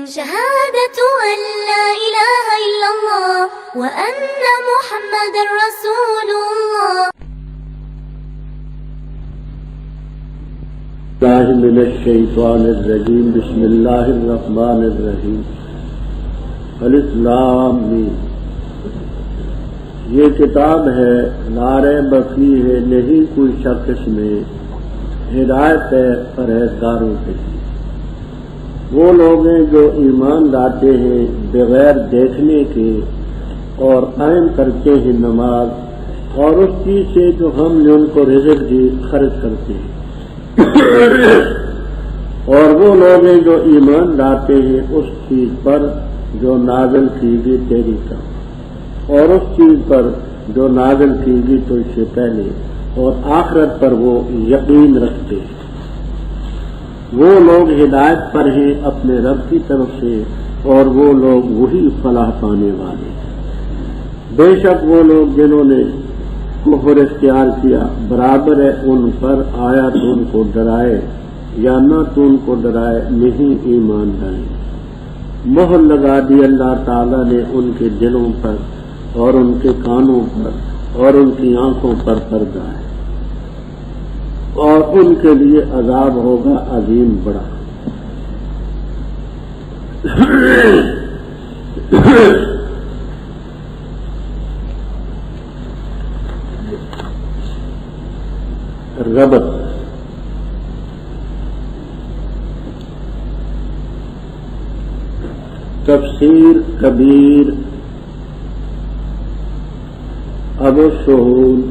شهادة أن لا إله إلا الله وأن محمد رسول الله. من الشیطان الرجیم. بسم اللہ الرحمن الرحیم. الف لام میم. یہ کتاب ہے لا ریب فیہ، نہیں کوئی شک اس میں، ہدایت ہے پرہیزگاروں کے لیے. وہ لوگ ہیں جو ایمان لاتے ہیں بغیر دیکھنے کے اور قائم کرتے ہیں نماز، اور اس چیز سے جو ہم نے ان کو رزق دی خرچ کرتے ہیں. اور وہ لوگ ہیں جو ایمان لاتے ہیں اس چیز پر جو نازل کی گئی تیری طرف، اور اس چیز پر جو نازل کی گئی تو اس سے پہلے، اور آخرت پر وہ یقین رکھتے ہیں. وہ لوگ ہدایت پر ہیں اپنے رب کی طرف سے، اور وہ لوگ وہی فلاح پانے والے ہیں. بے شک وہ لوگ جنہوں نے کفر اختیار کیا، برابر ہے ان پر آیا تو ان کو ڈرائے یا نہ تو ان کو ڈرائے، نہیں ایمان لائے. مہر لگا دی اللہ تعالیٰ نے ان کے دلوں پر اور ان کے کانوں پر اور ان کی آنکھوں پر پردہ ہے، اور ان کے لیے عذاب ہوگا عظیم بڑا. ربط. تفسیر کبیر ابو الشہود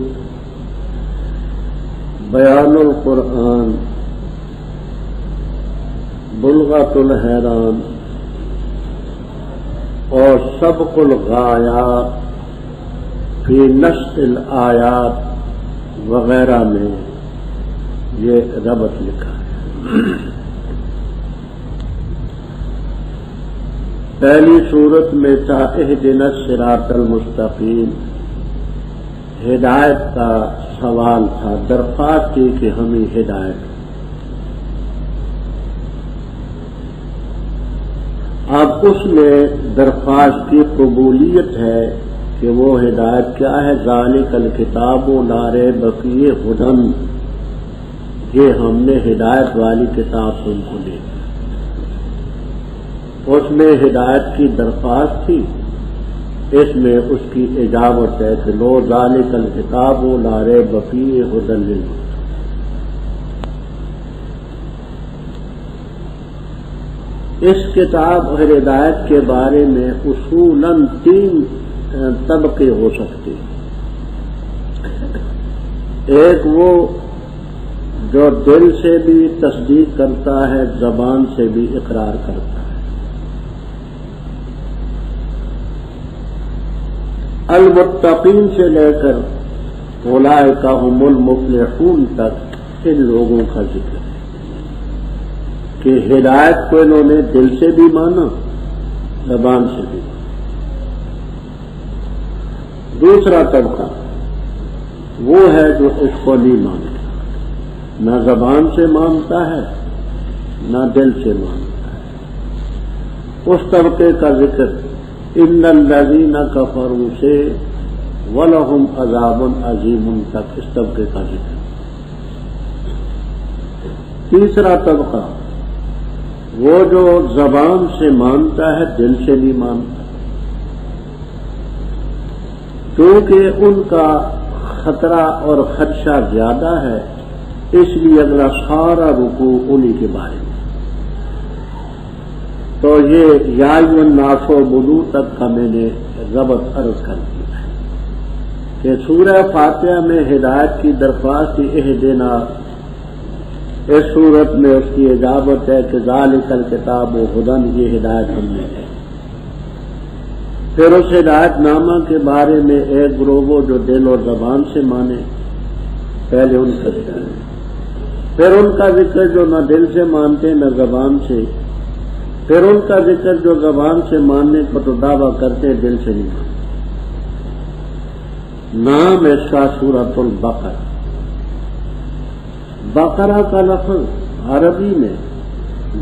بیان القرآن بلغۃ الحیران اور سبق الغایات فی نشط الآیات وغیرہ میں یہ ربط لکھا ہے. پہلی صورت میں تھا اہدنا الصراط المستقیم، ہدایت کا سوال تھا، درخواست تھی کہ ہمیں ہدایت. اب اس میں درخواست کی قبولیت ہے کہ وہ ہدایت کیا ہے. ذالک الکتاب لا ریب فیہ ھدی، یہ ہم نے ہدایت والی کتاب تم کو دی. اس میں ہدایت کی درخواست تھی، اس میں اس کی اجابت ہے کہ لو ذالک الکتاب لا ریب فیہ ھدی للمتقین. اس کتاب اور ہدایت کے بارے میں اصولاً 3 طبقے ہو سکتے ہیں. ایک وہ جو دل سے بھی تصدیق کرتا ہے، زبان سے بھی اقرار کرتا ہے. المتقین سے لے کر اولئک ھم المفلحون تک ان لوگوں کا ذکر ہے کہ ہدایت کو انہوں نے دل سے بھی مانا، زبان سے بھی مانا. دوسرا طبقہ وہ ہے جو اس کو نہیں مانتا، نہ زبان سے مانتا ہے نہ دل سے مانتا ہے. اس طبقے کا ذکر ان الذین کفروا سے ولہم عذاب عظیم تک، اس طبقے کا ذکر. تیسرا طبقہ وہ جو زبان سے مانتا ہے دل سے نہیں مانتا، کیونکہ ان کا خطرہ اور خدشہ زیادہ ہے، اس لیے اگلا سارا رکوع انہی کے بارے میں. تو یہ یا ایھا الناس اعبدوا تک کا میں نے ربط عرض کر دیا ہے کہ سورہ فاتحہ میں ہدایت کی درخواست اہدنا، اس صورت میں اس کی اجابت ہے کہ ذالک الکتاب ھدی، یہ ہدایت ہم نے ہے. پھر اس ہدایت نامہ کے بارے میں ایک گروہ جو دل اور زبان سے مانے، پہلے ان کا ذکر ہے. پھر ان کا ذکر جو نہ دل سے مانتے نہ زبان سے. پھر ان کا ذکر جو زبان سے ماننے کو تو دعویٰ کرتے دل سے نہیں مانتے. نام اس کا سورۃ البقرہ. بقرہ کا لفظ عربی میں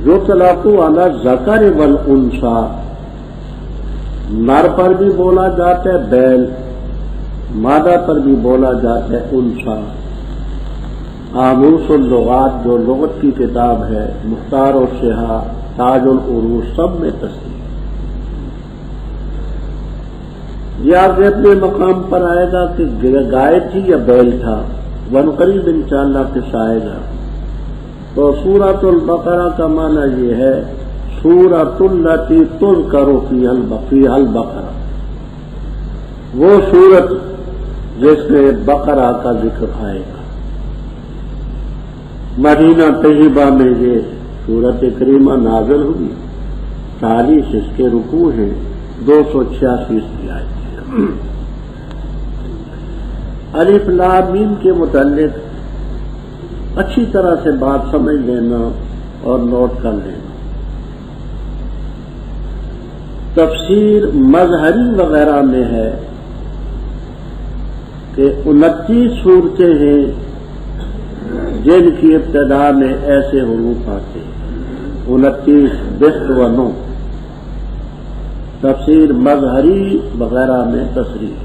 یطلق علی الذکر والانثی، نر پر بھی بولا جاتا ہے بیل، مادہ پر بھی بولا جاتا ہے انثی۔ قاموس اللغات جو لغت کی کتاب ہے، مختار الشہا، تاج العروج، سب میں تصریح۔ یہ آگے اپنے مقام پر آئے گا کہ گائے تھی یا بیل تھا، ونقریب انشاءاللہ پیش آئے گا۔ تو سورۃ البقرہ کا معنی یہ ہے سورۃ التی تذکر فیہا البقرہ، وہ سورت جس میں بقرہ کا ذکر آئے گا۔ مدینہ طیبہ میں یہ سورت کریمہ نازل ہوئی، 40 اس کے رکوع ہیں، 286 اس کی آیت۔ الف لام میم کے متعلق اچھی طرح سے بات سمجھ لینا اور نوٹ کر لینا۔ تفسیر مظہری وغیرہ میں ہے کہ 29 صورتیں ہیں جن کی ابتدا میں ایسے حروف آتے ہیں، 29 بست و نو۔ تفسیر مظہری وغیرہ میں تصریح،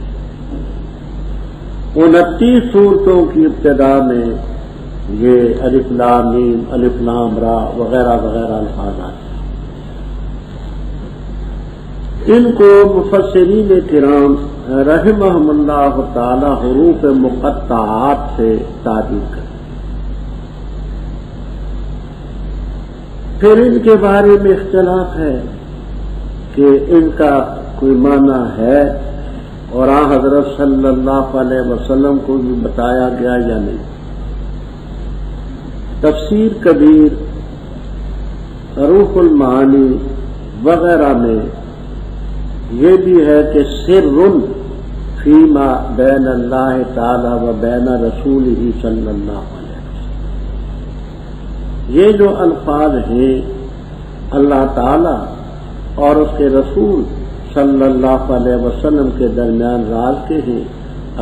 29 صورتوں کی ابتدا میں یہ الف لام میم، الف لام را وغیرہ وغیرہ الفاظ آتے ہیں۔ ان کو مفسرین کرام رحمہم اللہ تعالی حروف مقطعات سے تعبیر کرتے۔ پھر ان کے بارے میں اختلاف ہے کہ ان کا کوئی معنی ہے اور حضرت صلی اللہ علیہ وسلم کو بھی بتایا گیا یا نہیں۔ تفسیر کبیر، روح المعانی وغیرہ میں یہ بھی ہے کہ سر فیما بین اللہ تعالی و بین رسولہ صلی اللہ علیہ وسلم، یہ جو الفاظ ہیں اللہ تعالی اور اس کے رسول صلی اللہ علیہ وسلم کے درمیان راز کے ہیں،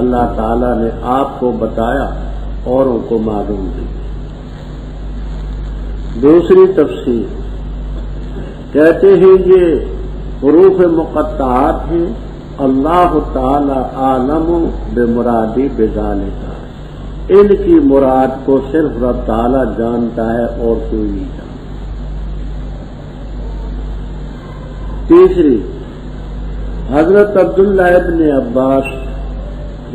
اللہ تعالیٰ نے آپ کو بتایا، اوروں کو معلوم دی۔ دوسری تفسیر کہتے ہیں یہ حروف مقطعات ہیں، اللہ تعالی عالم بمرادی بذالک، ان کی مراد کو صرف رب تعالیٰ جانتا ہے اور کوئی نہیں جانتا۔ تیسری، حضرت عبداللہ ابن عباس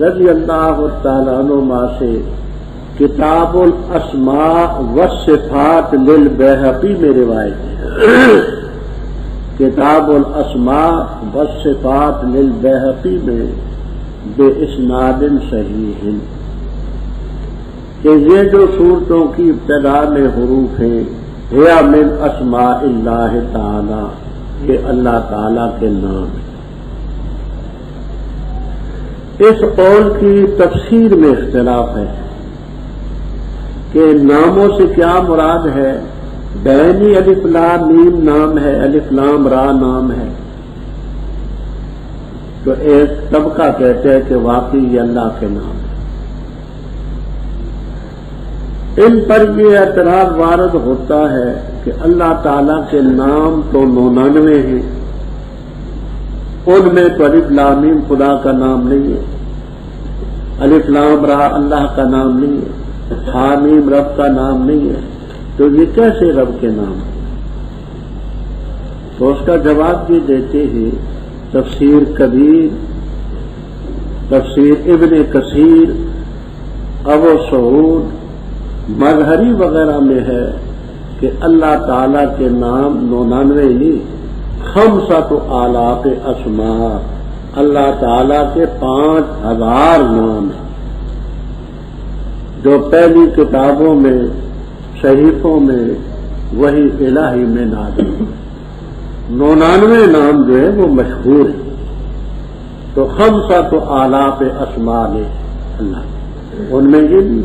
رضی اللہ تعالیٰ عنہما سے کتاب الاسماء والصفات للبیہقی میں روایت ہے، کتاب الاسماء والصفات للبیہقی میں بے اسناد صحیح، کہ یہ جو صورتوں کی ابتدا میں حروف ہیں یا من اسماء اللہ تعالی، یہ اللہ تعالی کے نام ہیں۔ اس قول کی تفسیر میں اختلاف ہے کہ ناموں سے کیا مراد ہے۔ بینی الف لام میم نام ہے، الف لام را نام ہے، تو ایک طبقہ کہتے ہیں کہ واقعی یہ اللہ کے نام ہے۔ ان پر یہ اعتراض وارد ہوتا ہے کہ اللہ تعالیٰ کے نام تو 99 ہیں، ان میں تو الف لام میم خدا کا نام نہیں ہے، الف لام را اللہ کا نام نہیں ہے، حامیم رب کا نام نہیں ہے، تو یہ کیسے رب کے نام ہے؟ تو اس کا جواب بھی دیتے ہیں تفسیر کبیر، تفسیر ابن کثیر، ابو سعود، مظہری وغیرہ میں ہے کہ اللہ تعالیٰ کے نام 99 نہیں، 5,000 اسماء، اللہ تعالیٰ کے 5,000 نام ہیں، جو پہلی کتابوں میں صحیفوں میں وہی الہی میں نازل ہیں۔ 99 نام جو ہے وہ مشہور ہیں، تو 5,000 اسماء نے اللہ، ان میں یہ بھی۔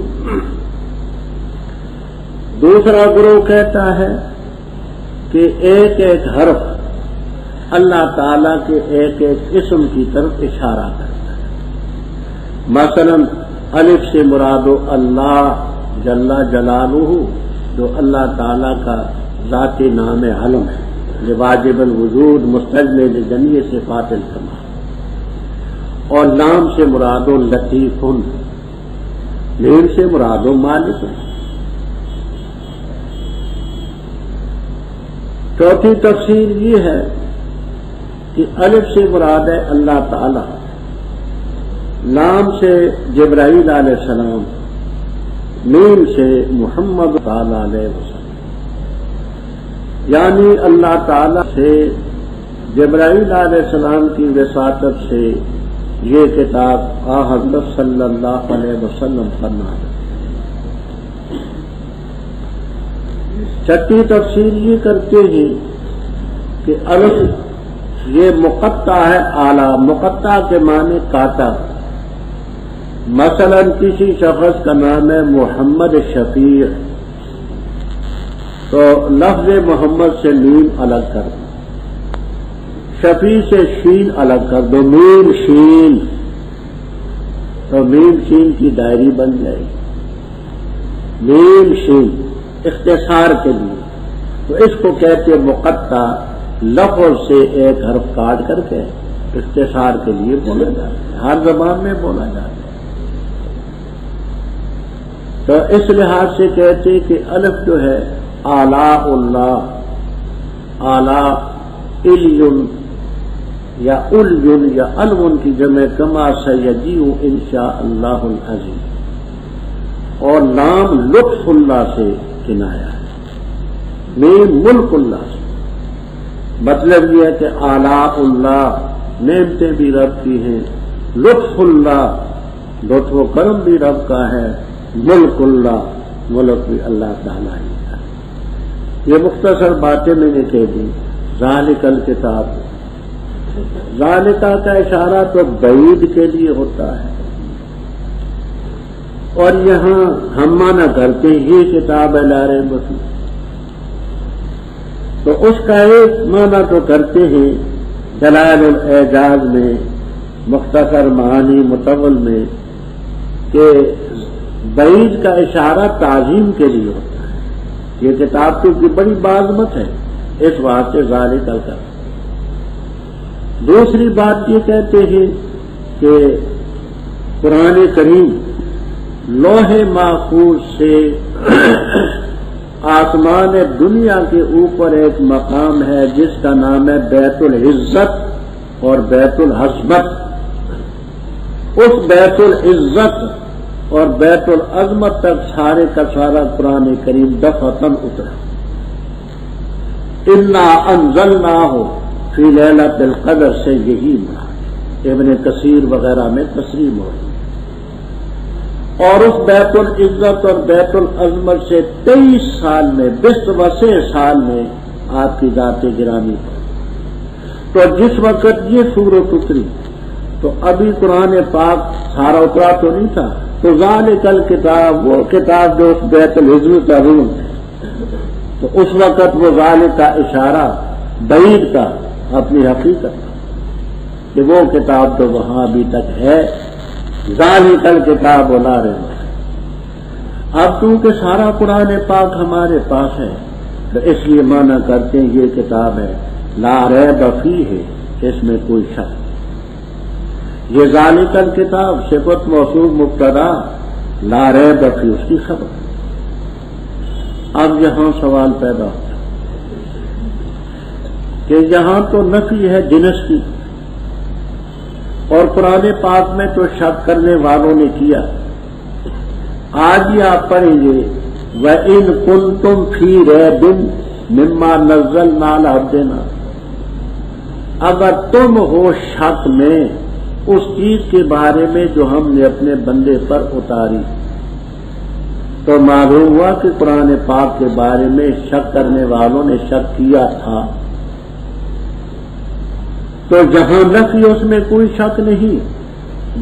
دوسرا گروہ کہتا ہے کہ ایک ایک حرف اللہ تعالیٰ کے ایک ایک اسم کی طرف اشارہ کرتا ہے۔ مثلا الف سے مراد اللہ جل جلالہ، جو اللہ تعالیٰ کا ذات نام علم ہے، یہ واجب الوجود مستجل جمیع صفات الکمال، اور لام سے مراد لطیف، میم سے مراد مالک ہے۔ چوتھی تفسیر یہ ہے کہ الف سے مراد ہے اللہ تعالی، لام سے جبرائیل علیہ السلام، میم سے محمد تعالی علیہ وسلم، یعنی اللہ تعالی سے جبرائیل علیہ السلام کی وساطت سے یہ کتاب حضرت صلی اللہ علیہ وسلم پر نازل۔ چھٹی تفسیر یہ کرتے ہیں کہ الف یہ مقطع ہے اعلیٰ، مقطع کے معنی کاٹا، مثلا کسی شخص کا نام ہے محمد شفیع، تو لفظ محمد سے میم الگ کر دو، شفیع سے شین الگ کر دو، میم شین، تو میم شین کی ڈائری بن جائے گی، میم شین اختصار کے لیے، تو اس کو کہتے مقطع، لفظ سے ایک حرف کاٹ کر کے اختصار کے لیے بولا جاتا ہے، ہر زبان میں بولا جاتا ہے۔ تو اس لحاظ سے کہتے کہ الف جو ہے آلاء اللہ، آلاء الین یا الین یا الون کی جمع کما سیجیء انشاء اللہ العظیم، اور نام لطف اللہ سے کنایا ہے، میم ملک اللہ سے، مطلب یہ ہے کہ آلاء اللہ نعمتیں بھی رب کی ہیں، لطف اللہ لطف و کرم بھی رب کا ہے، ملک اللہ ملک بھی اللہ تعالیٰ ہی کا ہے۔ یہ مختصر باتیں میں نے کہہ دی۔ ذالک الکتاب، ذالکہ کا اشارہ تو بعید کے لیے ہوتا ہے، اور یہاں ہم مانا کرتے یہ کتاب ہے لا ریب فیہ، تو اس کا ایک معنی تو کرتے ہیں دلائل الاعجاز میں، مختصر معانی مطول میں، کہ بعید کا اشارہ تعظیم کے لیے ہوتا ہے، یہ کتاب تو کی بڑی بعظمت ہے، اس واسطے ذالک کا۔ دوسری بات یہ کہتے ہیں کہ قرآن کریم لوح محفوظ سے آسمان دنیا کے اوپر ایک مقام ہے جس کا نام ہے بیت العزت اور بیت الحسبت، اس بیت العزت اور بیت العظمت تک سارے کا سارا قرآن کریم دفعتاً اترا۔ انا انزلناہ فی لیلۃ القدر سے یہی مراد، ابن کثیر وغیرہ میں تصریح موجود، اور اس بیت العزت اور بیت العظمت سے 23 سال میں 20 سال میں آپ کی ذات گرامی پر، تو جس وقت یہ سورت اتری تو ابھی قرآن پاک سارا اترا تو نہیں تھا، تو ذالک الکتاب وہ کتاب جو اس بیت العزت عظیم ہے، تو اس وقت وہ ذالک کا اشارہ بعید کا اپنی حقیقت کہ وہ کتاب تو وہاں ابھی تک ہے، ذالک الکتاب لا ریب فیہ۔ اب کیونکہ سارا قرآن پاک ہمارے پاس ہے تو اس لیے مانا کرتے ہیں یہ کتاب ہے لا ریب فیہ ہے، اس میں کوئی شک نہیں۔ یہ ذالک الکتاب صفت موصوف مبتدا، لا ریب فیہ اس کی خبر۔ اب یہاں سوال پیدا ہوتا ہے کہ یہاں تو نفی ہے جنس کی، اور قرآن پاک میں تو شک کرنے والوں نے کیا۔ آج ہی آپ پڑھیں گے وَإِن كُنتُمْ فِي رَيْبٍ مِّمَّا نَزَّلْنَا عَلَىٰ عَبْدِنَا، اگر تم ہو شک میں اس چیز کے بارے میں جو ہم نے اپنے بندے پر اتاری، تو معلوم ہوا کہ قرآن پاک کے بارے میں شک کرنے والوں نے شک کیا تھا، تو جہاں نفی اس میں کوئی شک نہیں،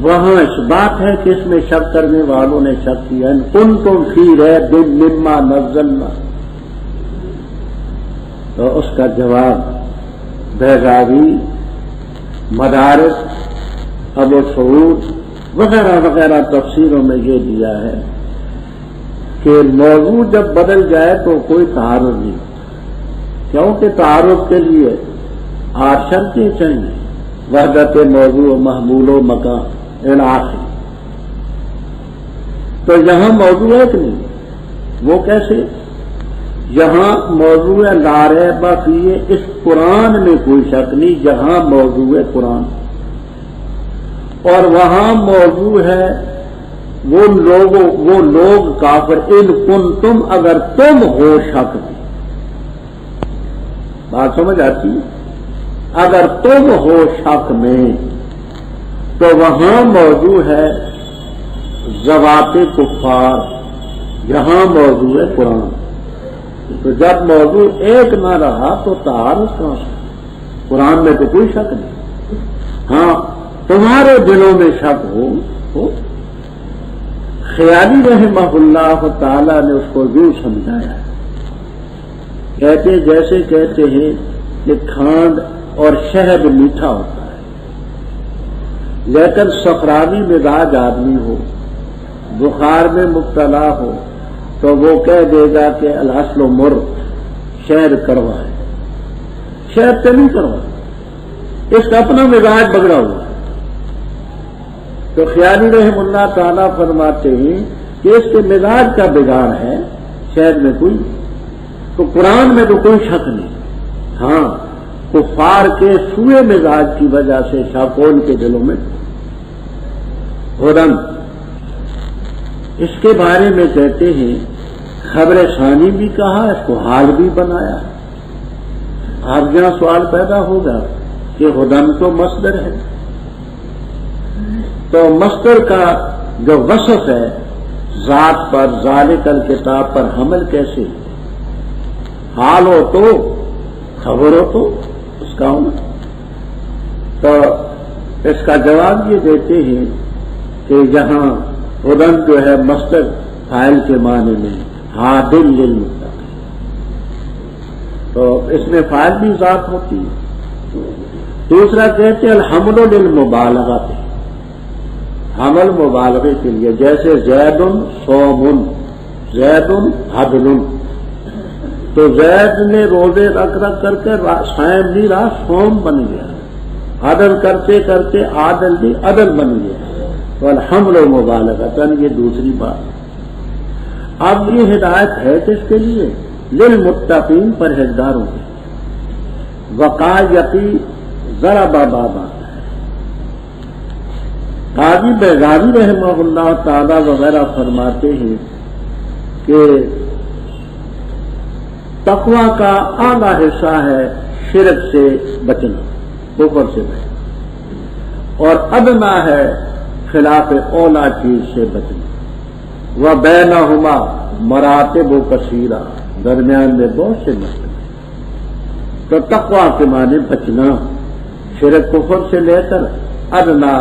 وہاں اس بات ہے کہ اس میں شک کرنے والوں نے شک کیا۔ ان کنتم فی ریب مما نزلنا، تو اس کا جواب بیضاوی، مدارس، ابو سعود وغیرہ وغیرہ تفسیروں میں یہ دیا ہے کہ موضوع جب بدل جائے تو کوئی تعارض نہیں ہوتا، کیونکہ تعارف کے لیے 8 شرطیں چاہیے، وحدت موضوع، محمول و مکان الآخر. تو یہاں موضوع ایک نہیں، وہ کیسے؟ یہاں موضوع لا ریب فیہ، اس قرآن میں کوئی شک نہیں، جہاں موضوع قرآن، اور وہاں موضوع ہے وہ لوگ کافر، ان کنتم، اگر تم ہو شک میں. بات سمجھ آتی ہے؟ اگر تم ہو شک میں، تو وہاں موضوع ہے ذوات کفار، یہاں موضوع ہے قرآن. تو جب موضوع ایک نہ رہا تو تعارف کہاں سے؟ قرآن میں تو کوئی شک نہیں. ہاں تمہارے دلوں میں شک ہو. خیالی رحمہ اللہ تعالی نے اس کو یوں سمجھایا، کہتے جیسے کہتے ہیں کہ کھانڈ اور شہد میٹھا ہوتا ہے، لیکن صفراوی مزاج آدمی ہو، بخار میں مبتلا ہو، تو وہ کہہ دے گا کہ الاصل مر، شہد کڑوا ہے. شہد تو نہیں کڑوا، اس کا اپنا مزاج بگڑا ہوا ہے. تو خیالی رحم اللہ تعالیٰ فرماتے ہیں کہ اس کے مزاج کا بگاڑ ہے، شہد میں کوئی. تو قرآن میں تو کوئی شک نہیں. ہاں کفار کے سوئے مزاج کی وجہ سے شک ان کے دلوں میں. ہدن اس کے بارے میں کہتے ہیں خبر ثانی بھی کہا، اس کو حال بھی بنایا. اب یہاں سوال پیدا ہوگا کہ ہدن تو مصدر ہے، تو مصدر کا جو وصف ہے ذات پر، ذالک الکتاب پر حمل کیسے؟ حال ہو تو، خبر ہو تو اس کا ہونا. تو اس کا جواب یہ دیتے ہیں کہ یہاں ہدن جو ہے مصدر فاعل کے معنی میں ہادل للمتقین، تو اس میں فاعل بھی ذات ہوتی ہے. دوسرا کہتے ہیں الحمل للمبالغہ، حمل مبالغے کے لیے، جیسے زید صوم، زید حبل، تو زید نے روزے رکھ کر کے صائم نہیں رہا، صوم بن گیا. عدل کرتے کرتے عادل بھی عدل بن گیا. تو الحمل و مبالغۃ، یہ دوسری بات. اب یہ ہدایت ہے کس کے لیے؟ للمتقین، پرہیزگاروں کے. وقایتی ذرا بابا قاضی بیضاوی رحمہ اللہ تعالی وغیرہ فرماتے ہیں کہ تقویٰ کا اعلیٰ حصہ ہے شرک سے بچنا، کفر سے بچنا، اور ادنا ہے خلاف اولا چیز سے بچنا. وبینہما مراتب کثیرہ، درمیان میں بہت سے مسئلے. تو تقویٰ کے معنی بچنا، شرک کفر سے لے کر ادنا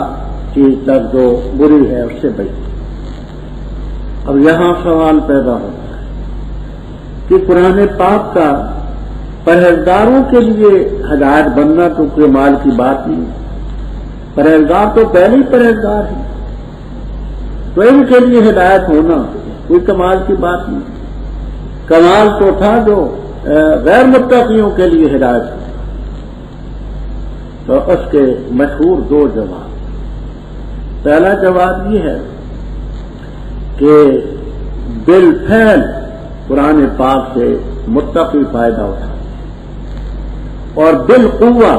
چیز تک جو بری ہے اس سے بچنا. اب یہاں سوال پیدا ہوتا ہے کہ قرآن پاک کا پرہیزگاروں کے لیے ہدایت بننا تو کمال کی بات نہیں. پرہیزگار تو پہلے ہی پرہیزگار ہے، تو ان کے لیے ہدایت ہونا کوئی کمال کی بات نہیں. کمال تو تھا جو غیر متقیوں کے لیے ہدایت ہو. تو اس کے مشہور 2 جواب. پہلا جواب یہ ہے کہ بالفعل قرآن پاک سے متقی فائدہ اٹھا، اور بالقوہ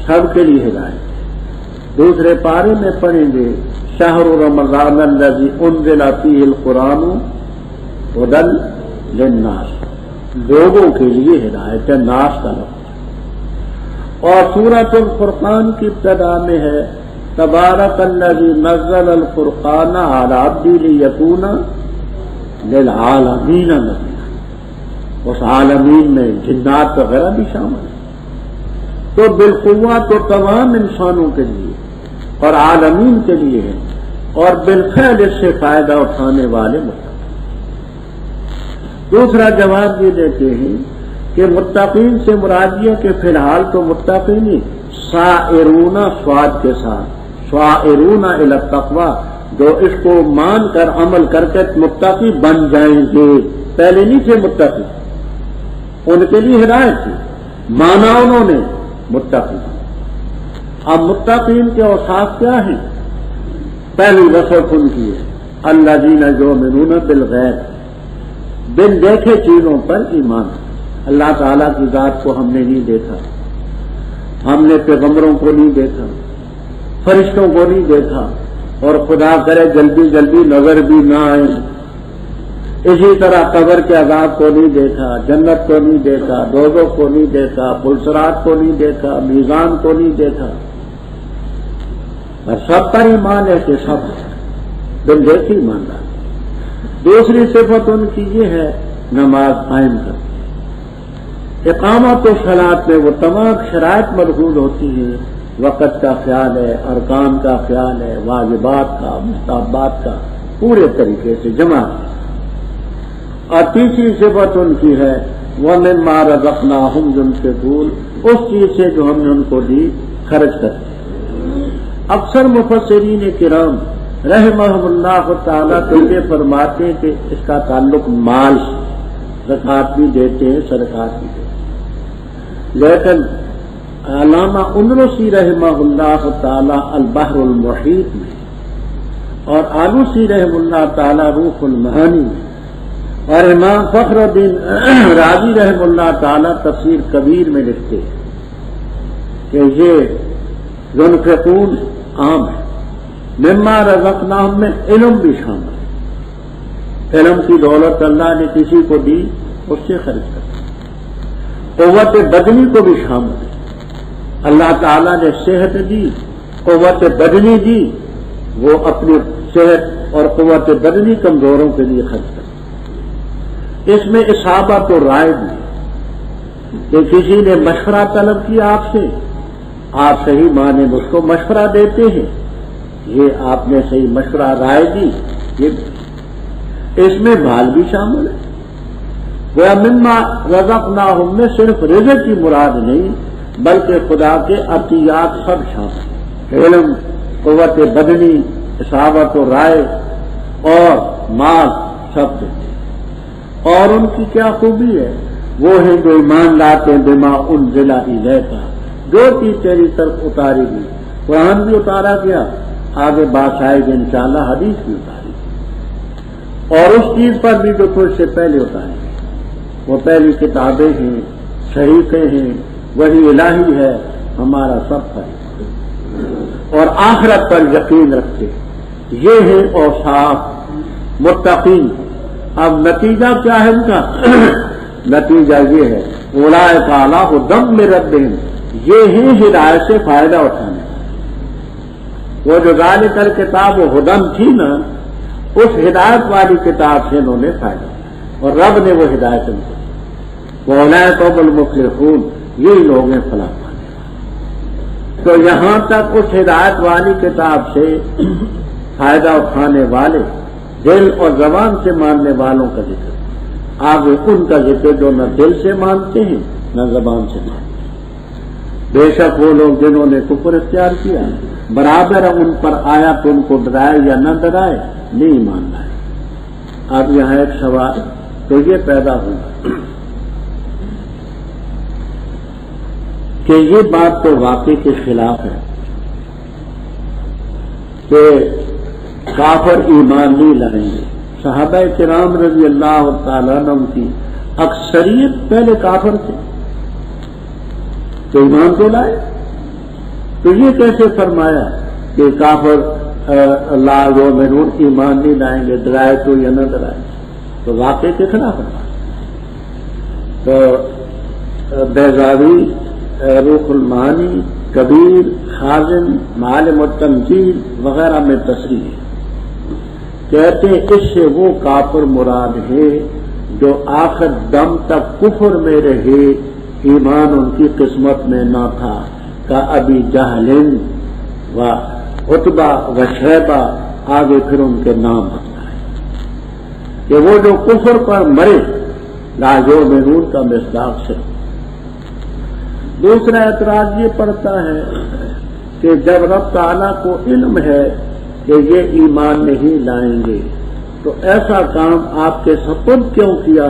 سب کے لیے ہدایت. دوسرے پارے میں پڑھیں گے شہر رمضان الذی انزل فیہ القرآن ھدی للناس، لوگوں کے لیے ہدایت ہے، ناس کا لفظ. اور سورۃ الفرقان کی ابتدا میں ہے تبارک الذی نزل الفرقان علی عبدہ لیکون للعالمین نذیرا. اس عالمین میں جنات وغیرہ بھی شامل ہیں. تو بالقوہ تو تمام انسانوں کے لیے اور عالمین کے لیے ہے، اور بالفعل اس سے فائدہ اٹھانے والے متقین. دوسرا جواب یہ دیتے ہیں کہ متقین سے مراد یہ کہ فی الحال تو متقین ہی سائرون سواد کے ساتھ، سائرون الی التقوی، جو اس کو مان کر عمل کر کے متقی بن جائیں گے. پہلے نہیں تھے متقی، ان کے لیے ہدایت تھی، مانا انہوں نے متقین۔ اب متقین کے اوصاف کیا ہیں؟ پہلی وصف ان کی ہے الذین یؤمنون بالغیب، بن دیکھے چیزوں پر ایمان۔ اللہ تعالیٰ کی ذات کو ہم نے نہیں دیکھا، ہم نے پیغمبروں کو نہیں دیکھا، فرشتوں کو نہیں دیکھا، اور خدا کرے جلدی جلدی نظر بھی نہ آئے۔ اسی طرح قبر کے عذاب کو نہیں دیکھا، جنت کو نہیں دیکھا، دوزخ کو نہیں دیکھا، پلسرات کو نہیں دیکھا، میزان کو نہیں دیکھا، اور سب پر ایمان ہے کہ سب دل دیکھی ایماندار۔ دوسری صفت ان کی یہ ہے نماز قائم کرنا۔ اقامت و صلاۃ میں وہ تمام شرائط ملحوظ ہوتی ہیں، وقت کا خیال ہے، ارکان کا خیال ہے، واجبات کا، مستحبات کا پورے طریقے سے جمع ہے۔ اور تیسری صفت ان کی ہے وَمِمَّا رَزَقْنَاهُمْ يُنْفِقُونَ، اس چیز سے جو ہم نے ان کو دی خرچ کرتے ہیں۔ اکثر مفسرین کرام رحمہم اللہ تعالیٰ تو یہ فرماتے ہیں کہ اس کا تعلق مال سے، زکوٰۃ بھی دیتے ہیں، صدقات بھی دیتے ہیں، لیکن علامہ اندلسی رحمہ اللہ تعالیٰ البحر المحیط میں اور آلوسی رحمہ اللہ تعالیٰ روح المعانی میں اور امام فخر الدین رازی رحمہ اللہ تعالیٰ تفسیر کبیر میں لکھتے ہیں کہ یہ ينفقون عام ہے، مما رزقناہم میں علم بھی شامل ہے، علم کی دولت اللہ نے کسی کو دی اس سے خرچ کرتا، قوت بدنی کو بھی شامل ہے، اللہ تعالیٰ نے صحت دی، قوت بدنی دی، وہ اپنی صحت اور قوت بدنی کمزوروں کے لیے خرچ کرتا۔ اس میں اصابت و رائے بھی کہ کسی نے مشورہ طلب کیا آپ سے، آپ صحیح معنی میں اس کو مشورہ دیتے ہیں، یہ آپ نے صحیح مشورہ رائے دی، یہ اس میں مال بھی شامل ہے۔ وہ مما رزقناہم میں صرف رزق کی مراد نہیں بلکہ خدا کے عطیات سب شامل ہیں، علم، قوت بدنی، اصابت و رائے اور مال سب دیتے ہیں۔ اور ان کی کیا خوبی ہے؟ وہ ہیں جو ایمان لاتے ہیں بما انزل الیک، جو چیز تیری طرف اتاری گئی، قرآن بھی اتارا گیا، آگے بات آئے گی انشاءاللہ حدیث بھی اتاری گئی، اور اس چیز پر بھی جو تجھ سے پہلے اتاری گئی، وہ پہلی کتابیں ہیں، شریعتیں ہیں، وہی الہی ہے، ہمارا سب پر، اور آخرت پر یقین رکھتے، یہ ہے اوصاف متقین۔ اب نتیجہ کیا ہے ان کا؟ نتیجہ یہ ہے اولئک علی ھدی من ربہم، یہ ہی ہدایت سے فائدہ اٹھانے، وہ جو ذالک الکتاب و ھدی تھی نا، اس ہدایت والی کتاب سے انہوں نے فائدہ اٹھایا اور رب نے وہ ہدایت ان کو دی، واولئک هم المفلحون، یہی لوگ ہیں فلاح پانے والے۔ تو یہاں تک اس ہدایت والی کتاب سے فائدہ اٹھانے والے دل اور زبان سے ماننے والوں کا ذکر، آگے ان کا ذکر جو نہ دل سے مانتے ہیں نہ زبان سے مانتے ہیں۔ بے شک وہ لوگ جنہوں نے کفر اختیار کیا برابر ان پر آیا تو ان کو ڈرائے یا نہ ڈرائے نہیں ماننا ہے۔ اب یہاں ایک سوال تو یہ پیدا ہوگا کہ یہ بات تو واقعی کے خلاف ہے کہ کافر ایمان نہیں لائیں گے۔ صحابہ کرام رضی اللہ تعالیٰ عنہ کی اکثریت پہلے کافر تھے تو ایمان تو لائے، تو یہ کیسے فرمایا کہ کافر لا یؤمنون ایمان نہیں لائیں گے، ڈرائے تو یا نہ ڈرائے، تو واقعے کے خلاف ہے۔ تو بیضاوی روح المعانی، کبیر، خازن، معالم التنزیل وغیرہ میں تصریح ہے، کہتے ہیں اس سے وہ کافر مراد ہے جو آخر دم تک کفر میں رہے، ایمان ان کی قسمت میں نہ تھا، کا ابی جہل و عتبہ و شیبہ، آگے پھر ان کے نام آتا ہے کہ وہ جو کفر پر مرے لا یؤمنون کا مصداق صرف۔ دوسرا اعتراض یہ پڑتا ہے کہ جب رب تعالیٰ کو علم ہے کہ یہ ایمان نہیں لائیں گے تو ایسا کام آپ کے سپرد کیوں کیا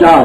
4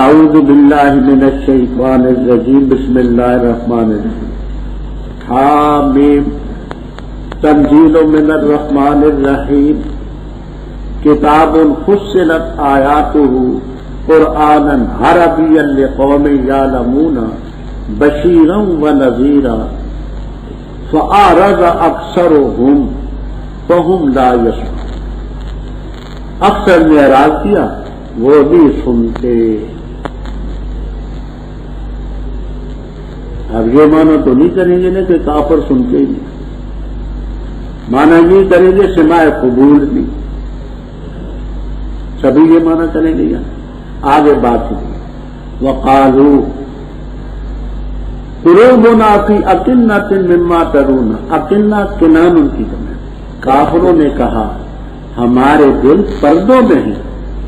اعوذ باللہ من الشیطان الرجیم بسم اللہ الرحمن الرحیم حامیم تنزیل من الرحمن الرحیم کتاب فصلت آیاتہ قرآنا عربیا لقوم یعلمون بشیرا ونذیرا فأعرض اکثرهم فهم لا يسمعون. اکثر نے اعراض کیا وہ بھی سنتے. اب یہ معنی تو نہیں کریں گے نا کہ کافر سنتے ہی نہیں، معنی نہیں کریں گے سماع قبول بھی، سبھی یہ معنی کریں گے. یا آگے بات ہوئی وقالوا قلوبنا فی اکنۃ مما ترون. اکنہ کنان ان کی جمع. کافروں نے کہا ہمارے دل پردوں میں ہیں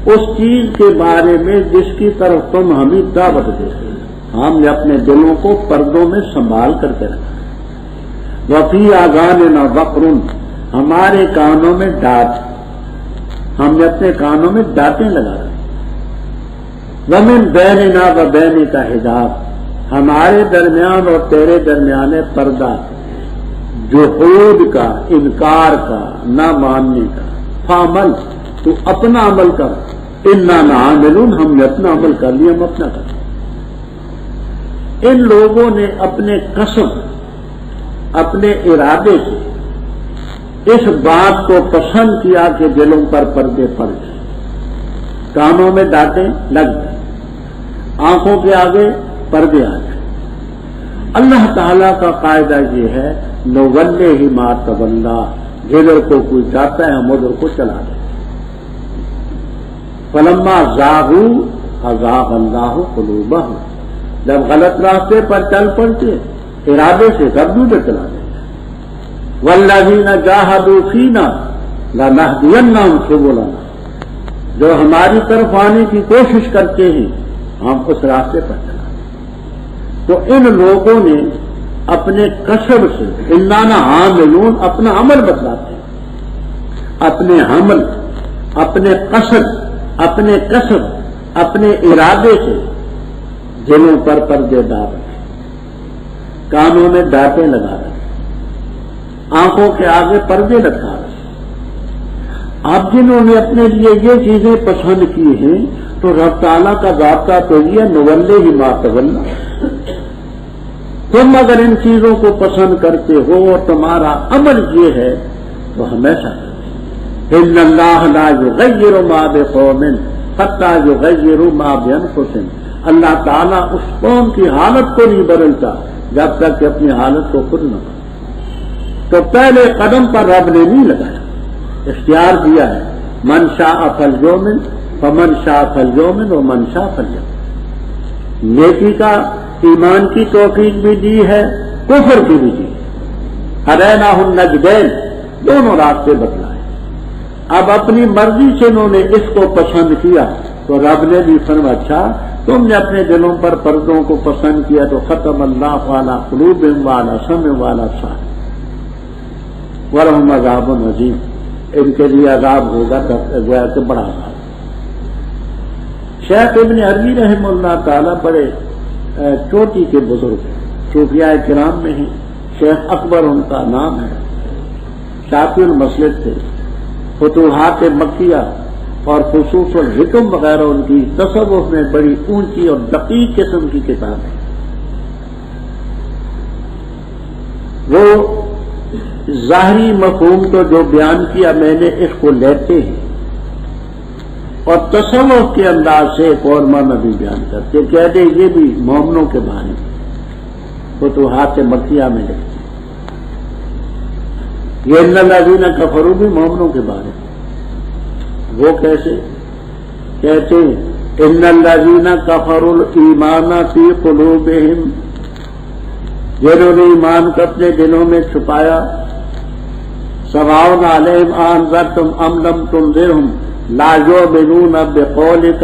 اس چیز کے بارے میں جس کی طرف تم ہمیں دعوت دیتے. ہم نے اپنے دلوں کو پردوں میں سنبھال کر کے رکھا. وفی آذاننا وقر. ہمارے کانوں میں ڈانٹ، ہم نے اپنے کانوں میں ڈانٹیں لگا رکھی. ومن بیننا و بینک حجاب. ہمارے درمیان اور تیرے درمیان پردہ، جحود کا، انکار کا، نہ ماننے کا. فعمل، تو اپنا عمل کر. انا عاملون، ہم نے اپنا عمل کر لیا، ہم اپنا کر. ان لوگوں نے اپنے قصد، اپنے ارادے سے اس بات کو پسند کیا کہ دلوں پر پردے پڑ گئے، کانوں میں ڈانٹیں لگ گئے، آنکھوں کے آگے پردے آ گئے. اللہ تعالیٰ کا قاعدہ یہ ہے نوَلِّهِ مَا تَوَلَّىٰ. جدھر کو کوئی چاہتا ہے ہم ادھر کو چلا دیں. فَلَمَّا زَاغُوا أَزَاغَ اللَّهُ قُلُوبَهُمْ. جب غلط راستے پر چل پڑتے ارادے سے سب ادھر چلا دیں. وَالَّذِينَ جَاهَدُوا فِينَا لَنَهْدِيَنَّهُمْ سُبُلَنَا. جو ہماری طرف آنے کی کوشش کرتے ہیں ہم اس راستے پر چلا. تو ان لوگوں نے اپنے کسب سے اننا عاملون اپنا عمل بتلاتے ہیں. اپنے عمل، اپنے قصد، اپنے کسب، اپنے ارادے سے دلوں پر پردے ڈال رکھے، کانوں میں ڈانٹیں لگا رکھے، آنکھوں کے آگے پردے رکھا رکھے. اب جنہوں نے اپنے لیے یہ چیزیں پسند کی ہیں تو رب تعالیٰ کا ضابطہ تو یہ نوَلِّهِ مَا تَوَلَّىٰ. تم اگر ان چیزوں کو پسند کرتے ہو اور تمہارا عمل یہ ہے تو ہمیشہ ان اللہ لا یغیر ما بقوم حتی یغیروا ما بانفسہم. اللہ تعالیٰ اس قوم کی حالت کو نہیں بدلتا جب تک کہ اپنی حالت کو خود نہ بدلے. تو پہلے قدم پر رب نے نہیں لگایا، اختیار دیا ہے من شاء فلیؤمن فمن شاء فلیؤمن ومن شاء فلیکفر. نیکی کا، ایمان کی توفیق بھی دی ہے، کفر کی بھی دی ہے. ہدیناہ النجدین، دونوں راستے بتلائے. اب اپنی مرضی سے انہوں نے اس کو پسند کیا تو رب نے بھی فرمایا اچھا تم نے اپنے دلوں پر پردوں کو پسند کیا تو ختم اللہ علی قلوبہم وعلی سمعہم وعلی ابصارہم ولہم عذاب عظیم. ان کے لیے عذاب ہوگا گویا کہ بڑا عذاب. شیخ ابن عربی رحمہ اللہ تعالی بڑے چوٹی کے بزرگ ہیں، صوفیاء کرام میں ہیں. شیخ اکبر ان کا نام ہے، شافعی المسلک تھے. فتوحات مکیہ اور خصوص الحکم وغیرہ ان کی تصوف میں بڑی اونچی اور دقیق قسم کی کتاب ہے. وہ ظاہری مفہوم تو جو بیان کیا میں نے اس کو لیتے ہیں اور تصوف کے انداز سے ایک اور معنی بھی بیان کرتے. کہتے یہ بھی مومنوں کے بارے میں فتوحات مکیہ میں لکھتے. یہ ان الذین کفروا بھی مومنوں کے بارے میں. وہ کیسے کہتے ہیں ان الذین کفروا الایمان فی قلوبہم، جنہوں نے ایمان کو اپنے دلوں میں چھپایا. سواء علیہم انذرتم ام لم تنذرہم لا یؤمنون بقولک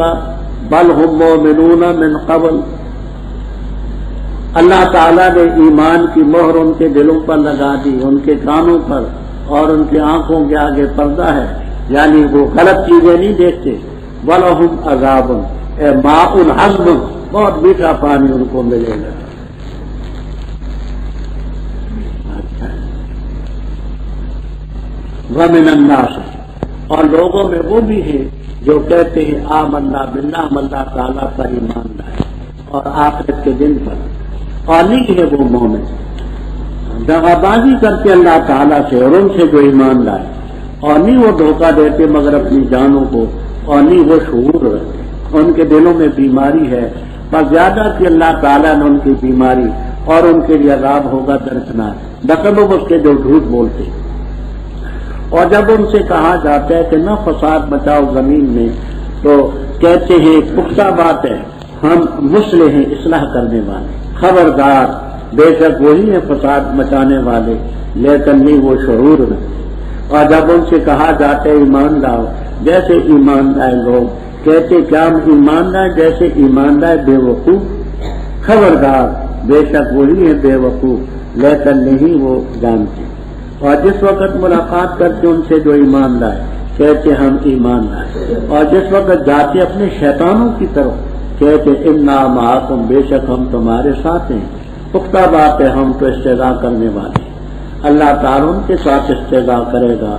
بل هم مؤمنون من قبل. اللہ تعالیٰ نے ایمان کی مہر ان کے دلوں پر لگا دی، ان کے کانوں پر اور ان کی آنکھوں کے آگے پردہ ہے، یعنی وہ غلط چیزیں نہیں دیکھتے. وَلَهُمْ عَذَابٌ، ماء العذب، بہت میٹھا پانی ان کو ملے گا. وَمِنَ النَّاسِ، اور لوگوں میں وہ بھی ہیں جو کہتے ہیں آمنا باللہ، ہم اللہ تعالیٰ پر ایمان لائے اور آخرت کے دن پر، اور نہیں ہے وہ مومن دغا بازی کرتے اللہ تعالیٰ سے اور ان سے جو ایمان لائے، اور نہیں وہ دھوکہ دیتے مگر اپنی جانوں کو، اور نہیں وہ شعور رکھتے. ان کے دلوں میں بیماری ہے، پر زیادہ کہ اللہ تعالیٰ نے ان کی بیماری اور ان کے لیے عذاب ہوگا دردناک بسبب اس کے جو جھوٹ بولتے. اور جب ان سے کہا جاتا ہے کہ نہ فساد مچاؤ زمین میں، تو کہتے ہیں پختہ بات ہے، ہم مصلح ہیں، اصلاح کرنے والے، خبردار بے شک وہی ہیں فساد مچانے والے، لیکن نہیں وہ شعور رکھتے. اور جب ان سے کہا جاتا ہے ایمان لاؤ، جیسے ایمان لائے لوگ کہتے کیا ہم ایمان لائے، جیسے ایمان لائے بے وقوف. خبردار بے شک وہی ہیں بے وقوف، لیکن نہیں وہ جانتے. اور جس وقت ملاقات کرتے ان سے جو ایمان لائے کہتے ہم ایمان لائے، اور جس وقت جاتے اپنے شیطانوں کی طرف کہتے انا معکم، بے شک ہم تمہارے ساتھ ہیں. پختہ بات ہے ہم تو استہزاء کرنے والے ہیں. اللہ تعالیٰ ان کے ساتھ استہزاء کرے گا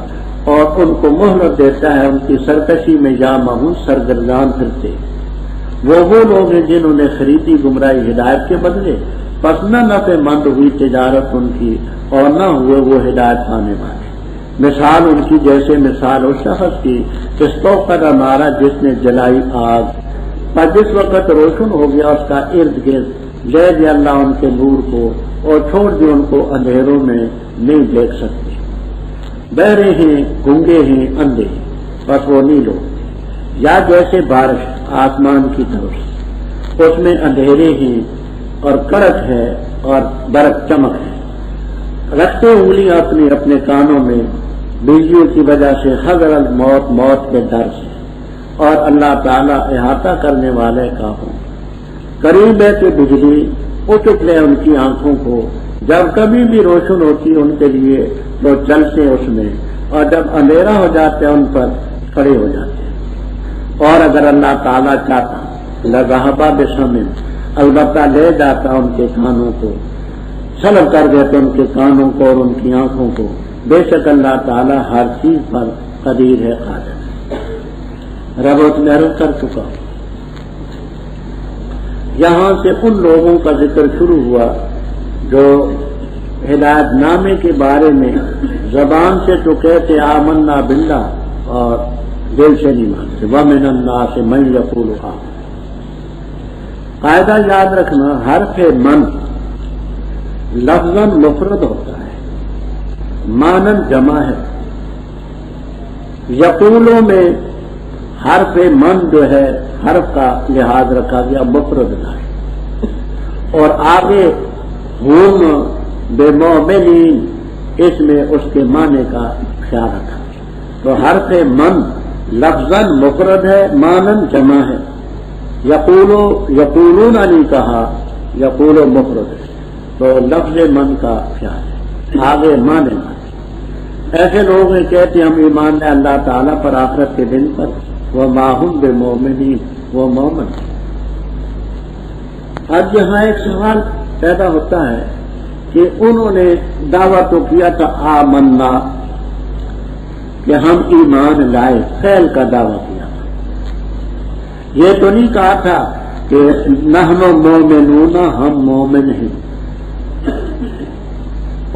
اور ان کو مہلت دیتا ہے ان کی سرکشی میں جامہون سرگردان پھرتے. وہ لوگ ہیں جنہوں نے خریدی گمراہی ہدایت کے بدلے، پس نہ نفع مند ہوئی تجارت ان کی اور نہ ہوئے وہ ہدایت پانے والے. مثال ان کی جیسے مثال اس شخص کی استوقد نارا جس نے جلائی آگ، پر جس وقت روشن ہو گیا اس کا ارد گرد، لے دیا اللہ ان کے نور کو اور چھوڑ دیا ان کو اندھیروں میں نہیں دیکھ سکتے. بہرے ہیں، گنگے ہیں، اندھے ہیں، بس وہ نہیں لوگ. یا جیسے بارش آسمان کی طرف، اس میں اندھیرے ہیں اور کڑک ہے اور برق چمک ہے. رکھتے انگلیاں اپنے کانوں میں بجلیوں کی وجہ سے، حذر الموت، موت کے ڈر سے، اور اللہ تعالیٰ احاطہ کرنے والے کا ہو. قریب ہے کہ بجلی اٹھ لے ان کی آنکھوں کو، جب کبھی بھی روشن ہوتی ہے ان کے لیے تو چلتے اس میں، اور جب اندھیرا ہو جاتے ہیں ان پر کھڑے ہو جاتے ہیں. اور اگر اللہ تعالیٰ چاہتا لذہبا بسمع، البتہ لے جاتا ان کے کانوں کو، سلب کر دیتے ان کے کانوں کو اور ان کی آنکھوں کو. بے شک اللہ تعالیٰ ہر چیز پر قدیر ہے، قادر ہے. ربط میں عرض کر چکا ہوں. یہاں سے ان لوگوں کا ذکر شروع ہوا جو ہدایت نامے کے بارے میں زبان سے تو کہتے آمنا باللہ اور دل سے نہیں مانتے. وَمِنَ النَّاسِ مَن يَقُولُ آمَنَّا. قاعدہ یاد رکھنا، حرف من لفظاً مفرد ہوتا ہے، مانن جمع ہے. یقولوں میں حرف من جو ہے حرف کا لحاظ رکھا گیا، مفرد ہے. اور آگے ہم بمؤمنین، اس میں اس کے معنی کا خیال رکھا. تو حرف من لفظاً مفرد ہے، مانن جمع ہے. یقولون نہیں کہا، یقولو مفرد ہے، تو لفظ من کا خیال ہے. آگے معنی ایسے لوگ ہیں کہتے ہم ایمان لائے اللہ تعالیٰ پر، آخرت کے دن پر، وما هم بمؤمنین، وہ مومن. اب یہاں ایک سوال پیدا ہوتا ہے کہ انہوں نے دعویٰ تو کیا تھا آمنا، کہ ہم ایمان لائے، فعل کا دعویٰ کیا تھا. یہ تو نہیں کہا تھا کہ نحن مومنون، ہم مومن ہیں.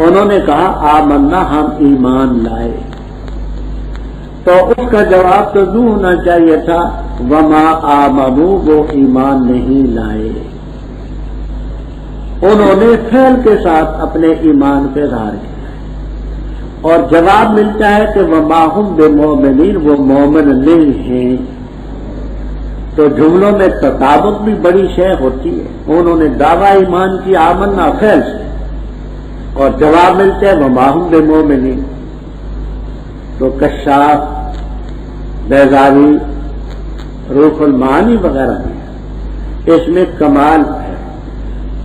انہوں نے کہا آمنا، ہم ایمان لائے. تو اس کا جواب تو یوں ہونا چاہیے تھا وما آمنوا، وہ ایمان نہیں لائے. انہوں نے فعل کے ساتھ اپنے ایمان پہ اظہار کیا، اور جواب ملتا ہے کہ وما هم بمؤمنین، وہ مومن نہیں ہیں. تو جملوں میں تطابق بھی بڑی شے ہوتی ہے. انہوں نے دعویٰ ایمان کی آمنا فعل سے، اور جواب ملتے ہیں وما هم بمؤمنین. تو کشاف، بیضاوی، روح المعانی وغیرہ میں اس میں کمال ہے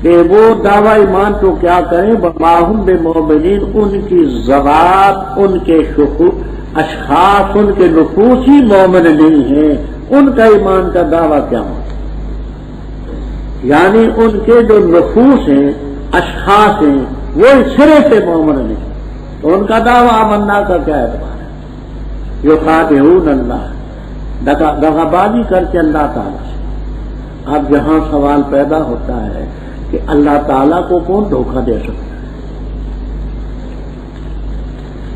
کہ وہ دعویٰ ایمان تو کیا کریں، وما هم بمؤمنین، ان کی ذوات، ان کے اشخاص، ان کے نفوس ہی مومن نہیں ہیں، ان کا ایمان کا دعویٰ کیا ہو. یعنی ان کے جو نفوس ہیں، اشخاص ہیں، وہ سرے سے مومن نہیں، تو ان کا دعویٰ آمنا کا کیا اعتبار ہے؟ یخادعون اللہ، دغا بازی کر کے اللہ تعالیٰ سے۔ اب یہاں سوال پیدا ہوتا ہے کہ اللہ تعالیٰ کو کون دھوکہ دے سکتا ہے؟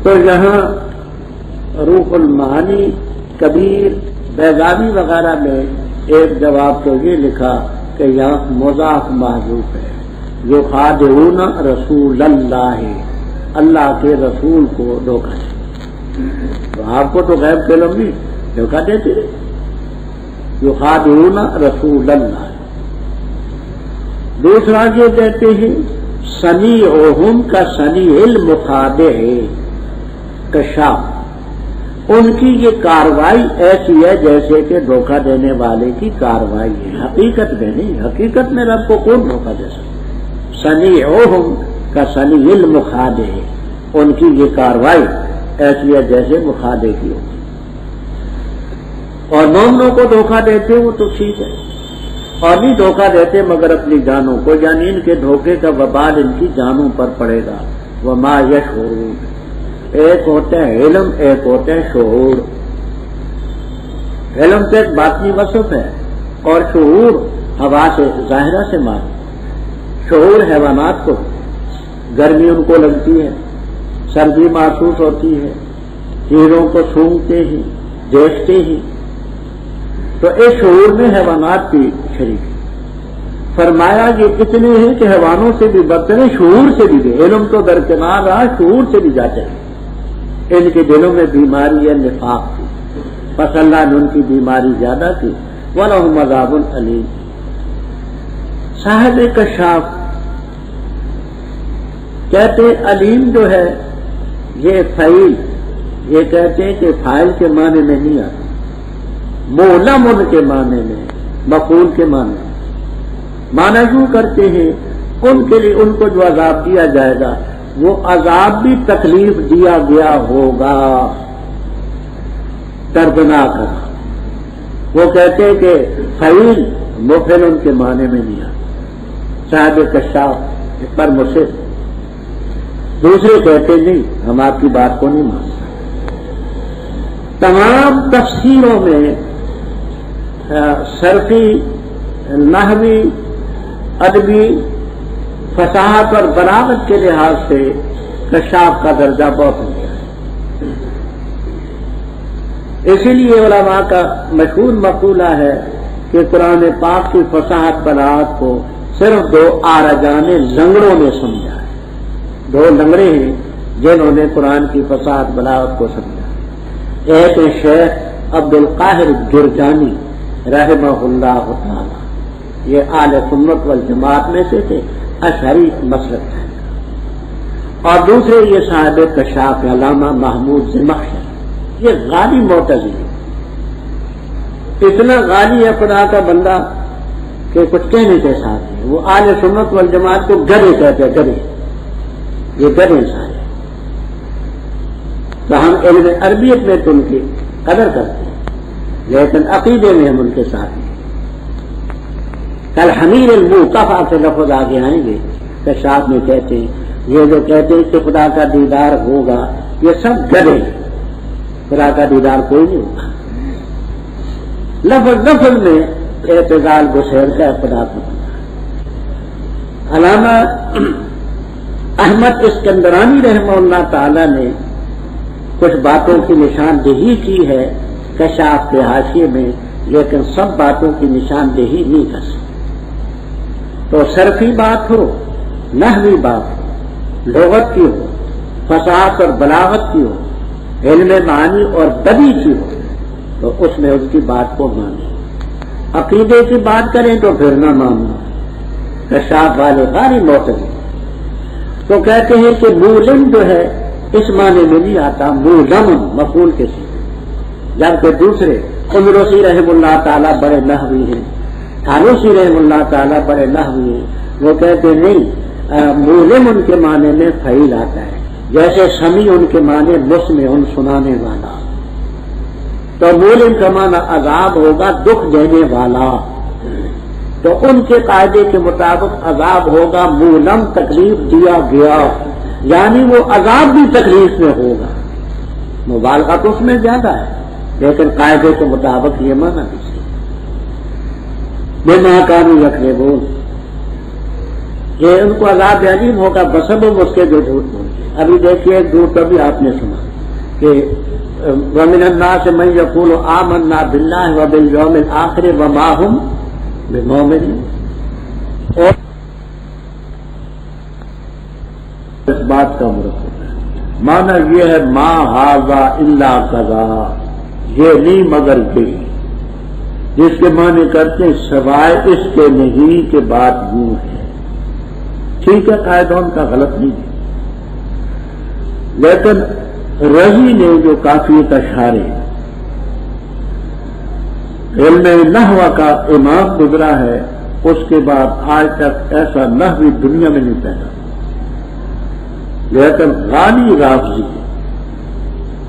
تو یہاں روح المعانی کبیر بیضاوی وغیرہ میں ایک جواب تو یہ لکھا کہ یہاں مضاف محذوف ہے، یخادعون رسول اللہ، اللہ کے رسول کو دھوکہ دے۔ تو آپ کو تو غیب کے علم نہیں، دھوکہ دیتے یخادعون رسول اللہ۔ دوسرا یہ کہتے ہیں صنیعہم کا صنیع المخادع، کشاف، ان کی یہ کاروائی ایسی ہے جیسے کہ دھوکہ دینے والے کی کاروائی ہے، حقیقت میں نہیں۔ حقیقت میں رب کو کون دھوکہ دے سکتا؟ صنیعہم کا صنیع المخادع، ان کی یہ کاروائی ایسی ہے جیسے مخادع کی ہوتی۔ اور مومنوں کو دھوکہ دیتے وہ تو ٹھیک ہے، اور نہیں دھوکہ دیتے مگر اپنی جانوں کو، یعنی ان کے دھوکے کا وبال ان کی جانوں پر پڑے گا۔ وما یشعرون، ایک ہوتا ہے علم، ایک ہوتا ہے شعور۔ علم تو ایک باطنی وصف ہے، اور شعور ہوا سے ظاہرہ سے معلوم۔ شعور حیوانات کو، گرمی ان کو لگتی ہے، سردی محسوس ہوتی ہے، چیزوں کو سونگتے ہیں، دیکھتے ہیں، تو اس شعور میں حیوانات بھی شریک ہے۔ فرمایا یہ اتنے ہیں کہ حیوانوں سے بھی بدتر ہیں، شعور سے بھی گئے، علم تو درکنار رہا، شعور سے بھی جاتے ہیں۔ ان کے دلوں میں بیماری ہے، نفاق تھی، پس اللہ نے ان کی بیماری زیادہ کی۔ وَلَهُمْ عَذَابٌ أَلِيمٌ۔ صاحب کشاف کہتے علیم جو ہے یہ فعیل، یہ کہتے ہیں کہ فاعل کے معنی میں نہیں آتا، مولم ان کے معنی میں، مفعول کے معنی میں۔ معنی یوں کرتے ہیں ان کے لیے ان کو جو عذاب دیا جائے گا وہ عذاب بھی تکلیف دیا گیا ہوگا، دردناک۔ وہ کہتے ہیں کہ فعیل مفعول ان کے معنی میں نہیں آتا، صاحب کشاف اس پر مصر۔ دوسرے کہتے نہیں ہم آپ کی بات کو نہیں مانتے۔ تمام تفسیروں میں صرفی، نحوی، ادبی، فصاحت اور بلاغت کے لحاظ سے کشاف کا درجہ بہت اونچا ہے۔ اسی لیے علماء کا مشہور مقولہ ہے کہ قرآن پاک کی فصاحت بلاغت کو صرف دو آرجان لنگڑوں نے سمجھا ہے۔ دو لنگڑے ہیں جنہوں نے قرآن کی فصاحت بلاغت کو سمجھا۔ ایک شیخ عبد القاہر جرجانی رحمہ اللہ تعالی، یہ اہل سنت والجماعت میں سے تھے، اشعری مسلک ہے، اور دوسرے یہ صاحب کشاف علامہ محمود زمخشری، یہ غالی معتزلی، اتنا غالی ہے خدا کا بندہ کہ کچھ کہنے کے ساتھ ہے۔ وہ اہل سنت والجماعت کو گدھے کہتے ہیں، گدھے، یہ گدھے سارے۔ تو ہم علم عربیت میں تو ان کی قدر کرتے ہیں، لیکن عقیدے میں ہم ان کے ساتھ ہیں۔ کل حمیر الموقفہ سے لفظ آگے آئیں گے، کشاف میں کہتے ہیں یہ جو کہتے ہیں کہ خدا کا دیدار ہوگا یہ سب گدھے ہیں، خدا کا دیدار کوئی نہیں ہوگا۔ لفظ لفظ میں اعتزال گسیر کا خدا کو۔ علامہ احمد اسکندرانی رحمہ اللہ تعالی نے کچھ باتوں کی نشاندہی کی ہے کشاف کے حاشیے میں، لیکن سب باتوں کی نشاندہی نہیں کر سکتے۔ تو صرفی بات ہو، نحوی بات ہو، لغت کی ہو، فصاحت اور بلاغت کی ہو، علم معنی اور بدی کی ہو، تو اس میں اس کی بات کو مانیں۔ عقیدے کی بات کریں تو پھر نہ ماننا۔ کشاف والے غاری معتزلی تو کہتے ہیں کہ مولم جو ہے اس معنی میں نہیں آتا، مولم مفعول کے ساتھ، جبکہ دوسرے قمرسی رحم اللہ تعالیٰ بڑے نحوی ہیں، تھانوسی رحم اللہ تعالیٰ بڑے نحوی ہیں، وہ کہتے نہیں مولم ان کے معنی میں فعیل آتا ہے، جیسے سمیع ان کے معنی مسمع سنانے والا، تو مولم کا معنی عذاب ہوگا دکھ دینے والا، تو ان کے قاعدے کے مطابق عذاب ہوگا مولم، تکلیف دیا گیا، یعنی وہ عذاب بھی تکلیف میں ہوگا، مبالغہ تو اس میں زیادہ ہے، لیکن قاعدے کے مطابق یہ معنی بھی صحیح بما کانوا یکذبون، یہ ان کو عذاب عظیم ہوگا بسبب اس کے جو جھوٹ بولتے۔ ابھی دیکھیے ایک جھوٹ ابھی آپ نے سنا کہ وَمِنَ النَّاسِ مَن يَقُولُ آمَنَّا بِاللَّهِ وَبِالْيَوْمِ الْآخِرِ وَمَا هُمْ بِمُؤْمِنِينَ، اور اس بات کا مرکب ہے، معنی یہ ہے ما ھذا الا کذا، یہ نہیں مگر یہ، جس کے معنی کرتے ہیں سوائے اس کے نہیں کہ بات یوں ہے۔ ٹھیک ہے، قاعدہ ان کا غلط نہیں ہے، لیکن رضی نے جو کافی اشارے علم نحو کا امام گزرا ہے، اس کے بعد آج تک ایسا نحوی دنیا میں نہیں پیدا، لیکن غالی رافضی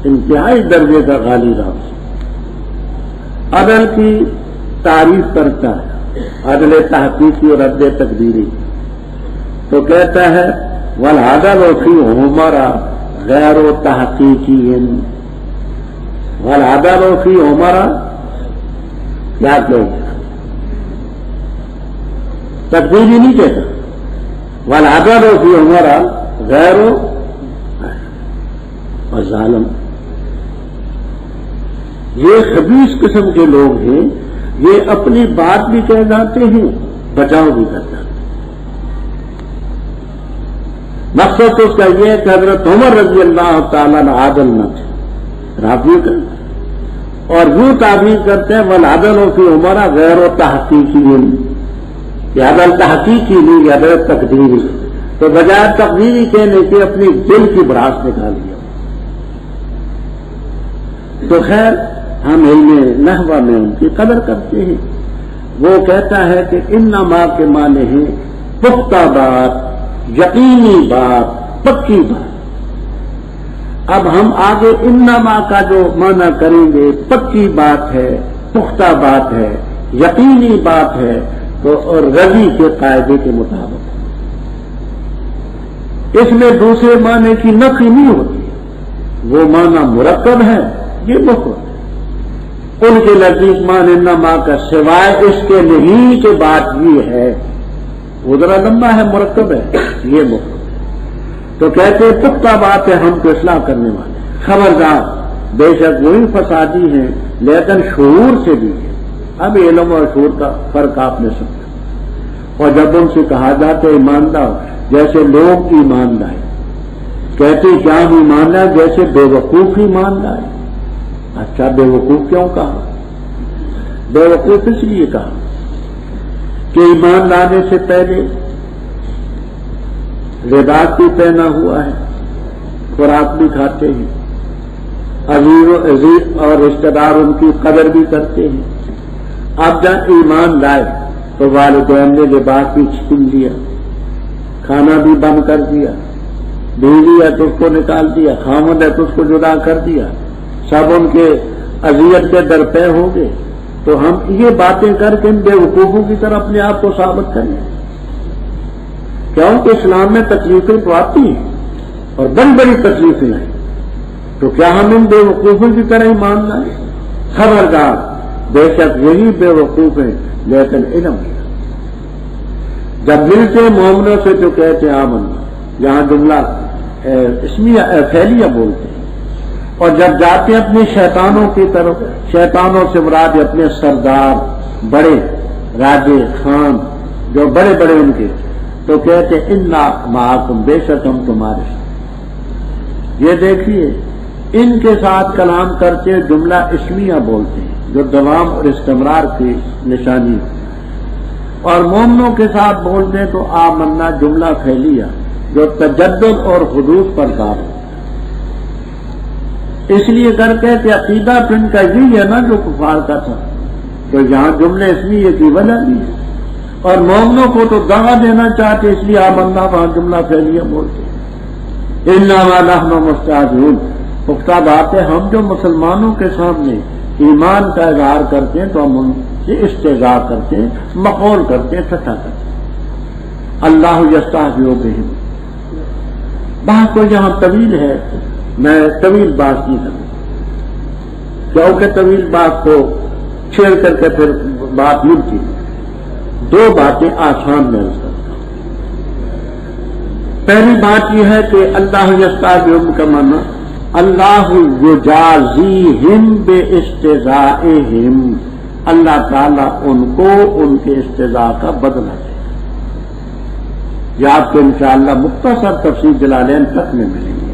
انتہائی درجے کا غالی رافضی عدل کی تعریف کرتا ہے، عدل تحقیقی اور عدل تقدیری، تو کہتا ہے والعدل فی عمر غیر تحقیقی، والعدل فی عمر کیا کہے تقدیری نہیں کہتا، والعدل فی عمر غیر اور ظالم، یہ خبیث قسم کے لوگ ہیں، یہ اپنی بات بھی کہہ جاتے ہیں بچاؤ بھی کر جاتے ہیں۔ مقصد تو اس کا یہ ہے کہ حضرت عمر رضی اللہ تعالیٰ عنہ عادل نہ تھے، رافضی کا، اور یوں تعبیر کرتے ہیں والعدل فی عمر غیر تحقیقی، یہ عدل تحقیقی نہیں، یہ عدل تقدیری، تو بجائے تقدیری کہنے کے اپنی دل کی بھڑاس نکال لیا۔ تو خیر ہم علم نحو میں ان کی قدر کرتے ہیں۔ وہ کہتا ہے کہ انما کے معنی ہیں پختہ بات، یقینی بات، پکی بات۔ اب ہم آگے انما کا جو معنی کریں گے پکی بات ہے، پختہ بات ہے، یقینی بات ہے، تو اور رضی کے قاعدے کے مطابق اس میں دوسرے معنی کی نفی نہیں ہوتی، وہ معنی مرکب ہے، یہ مفرد ہے۔ ان کے نزدیک معنی انما کا سوائے اس کے نہیں کہ بات یہ ہے، وہ ذرا لمبا ہے، مرکب ہے، یہ مفرد ہے۔ تو کہتے ہیں پختہ بات ہے، ہم کو اصلاح کرنے والے، خبردار، بے شک وہی فسادی ہیں لیکن شعور سے بھی ہے۔ اب علم اور شعور کا فرق آپ نے سمجھا۔ اور جب ان سے کہا جاتا ہے ایماندار، جیسے لوگ ایمان لائے، کہتے کیا ایمان لائے؟ جیسے بے وقوف ایمان لائے۔ اچھا بے وقوف کیوں کہا؟ بے وقوف اس لیے کہا کہ ایمان لانے سے پہلے لباس بھی پہنا ہوا ہے، خوراک بھی کھاتے ہیں، عزیز اور رشتہ دار ان کی قدر بھی کرتے ہیں۔ اب جب ایمان لائے تو والدین نے لباس بھی چھین لیا، کھانا بھی بند کر دیا، بیوی ہے تو اس کو نکال دیا، خامد ہے تو اس کو جدا کر دیا، سب ان کے اذیت کے درپے ہو گئے۔ تو ہم یہ باتیں کر کے ان بے وقوفوں کی طرح اپنے آپ کو ثابت کریں، کیونکہ اسلام میں تکلیفیں تو آتی ہیں اور بڑی بڑی تکلیفیں ہیں، تو کیا ہم ان بے وقوفوں کی طرح ایمان لائیں؟ خبردار، بے شک یہی بے وقوف ہیں لیکن علم ہے۔ جب ملتے مومنوں سے جو کہتے ہیں آمن، یہاں جملہ اسمیہ فعلیہ بولتے ہیں، اور جب جاتے ہیں اپنے شیطانوں کی طرف، شیطانوں سے مراد اپنے سردار، بڑے راجے خان جو بڑے بڑے ان کے، تو کہتے ہیں انا معکم، بے شک ہم تمہارے ساتھ۔ یہ دیکھیے ان کے ساتھ کلام کرتے جملہ اسمیہ بولتے ہیں جو دوام اور استمرار کی نشانی ہے، اور مومنوں کے ساتھ بولتے ہیں تو آمنا جملہ فعلیہ جو تجدد اور حدوث پر کار ہے۔ اس لیے کر کے کہ عقیدہ تو ان کا یہی ہے نا جو کفار کا تھا، تو یہاں جملے اس لیے کی وجہ بھی ہے، اور مومنوں کو تو دعا دینا چاہتے اس لیے آمنا وہاں جملہ فعلیہ بولتے ہیں۔ انما نحن مستہزئون، پختہ بات ہے ہم جو مسلمانوں کے سامنے ایمان کا اظہار کرتے ہیں تو ہم سے استہزاء کرتے ہیں، مخول کرتے ہیں، ٹھٹھا کرتے ہیں۔ اللہ یستہزئ بہم۔ بات تو یہاں طویل ہے، میں طویل بات نہیں کروں، کیونکہ طویل بات کو چھیڑ کر کے پھر بات ملتی ہے۔ دو باتیں آسان میں کرتا ہوں۔ پہلی بات یہ ہے کہ اللہ یستہزئ کا معنی اللہ یجازیہم باستہزائہم، اللہ تعالیٰ ان کو ان کے استہزاء کا بدلہ دے۔ یہ آپ کو انشاءاللہ مختصر تفسیر جلالین تک میں ملیں گے۔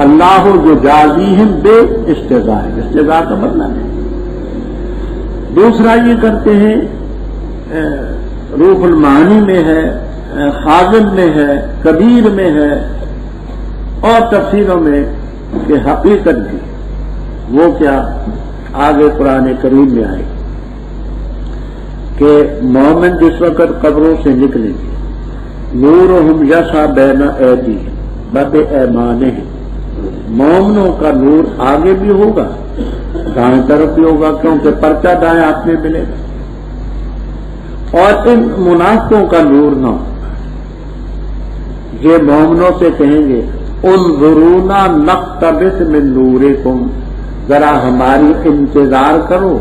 اللہ یجازیہم باستہزائہم، استہزاء کا بدلہ دے۔ دوسرا یہ کرتے ہیں، روح المعانی میں ہے، خازن میں ہے، کبیر میں ہے، اور تفسیروں میں کہ حقیقت بھی وہ کیا آگے قرآن کریم میں آئے کہ مومن جس وقت قبروں سے نکلیں گے، نورہم یسعی بین ایدیہم وبایمانہم، مومنوں کا نور آگے بھی ہوگا، دائیں طرف بھی ہوگا، کیونکہ پرچہ دائیں آپ میں ملے گا، اور ان منافقوں کا نور نہ ہو۔ یہ مومنوں سے کہیں گے انظرونا نقتبس من نورکم، ذرا ہماری انتظار کرو،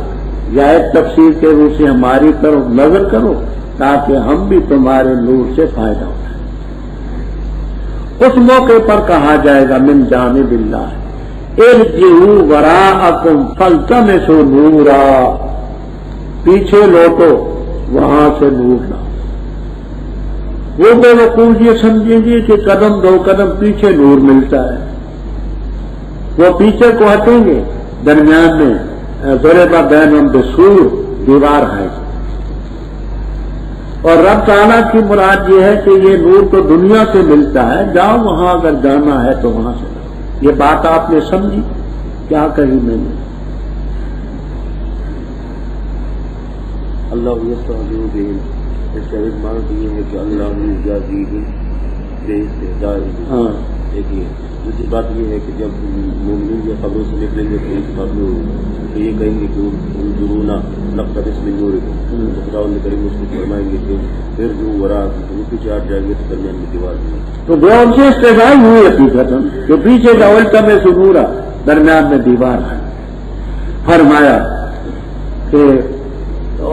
یا ایک تفسیر کے روح سے ہماری طرف نظر کرو تاکہ ہم بھی تمہارے نور سے فائدہ اٹھائیں۔ اس موقع پر کہا جائے گا من جانب اللہ ارجعوا وراءکم فالتمسوا نورا، پیچھے لوٹو وہاں سے نور لاؤ۔ وہ بے وقوف یہ سمجھیں گے کہ قدم دو قدم پیچھے نور ملتا ہے، وہ پیچھے کو ہٹیں گے، درمیان میں ضرب بینہم بسور، دیوار ہے۔ اور رب تعالیٰ کی مراد یہ ہے کہ یہ نور تو دنیا سے ملتا ہے، جاؤ وہاں اگر جانا ہے تو وہاں سے جاؤ۔ یہ بات آپ نے سمجھی؟ کیا کہی میں نے؟ اللہ یستہزئ بہم، اس کا ایک معنی تو یہ ہے کہ اللہ یجازیہم باستہزائہم۔ دیکھیے دوسری بات یہ ہے کہ جب مومنین یا قبروں سے نکلیں گے تو ایک بات میں تو یہ کہیں گے کہ انظرونا نقتبس من نورکم، تو خدا کریم اس کو فرمائیں گے کہ ارجعوا وراءکم، تو وہ پیچھے ہٹ جائیں گے تو درمیان میں دیوار میں، تو وہ ان سے استہزاء ہوئی حقیقت جو پیچھے کا التمسوا نورا، درمیان میں دیوار ہے۔ فرمایا کہ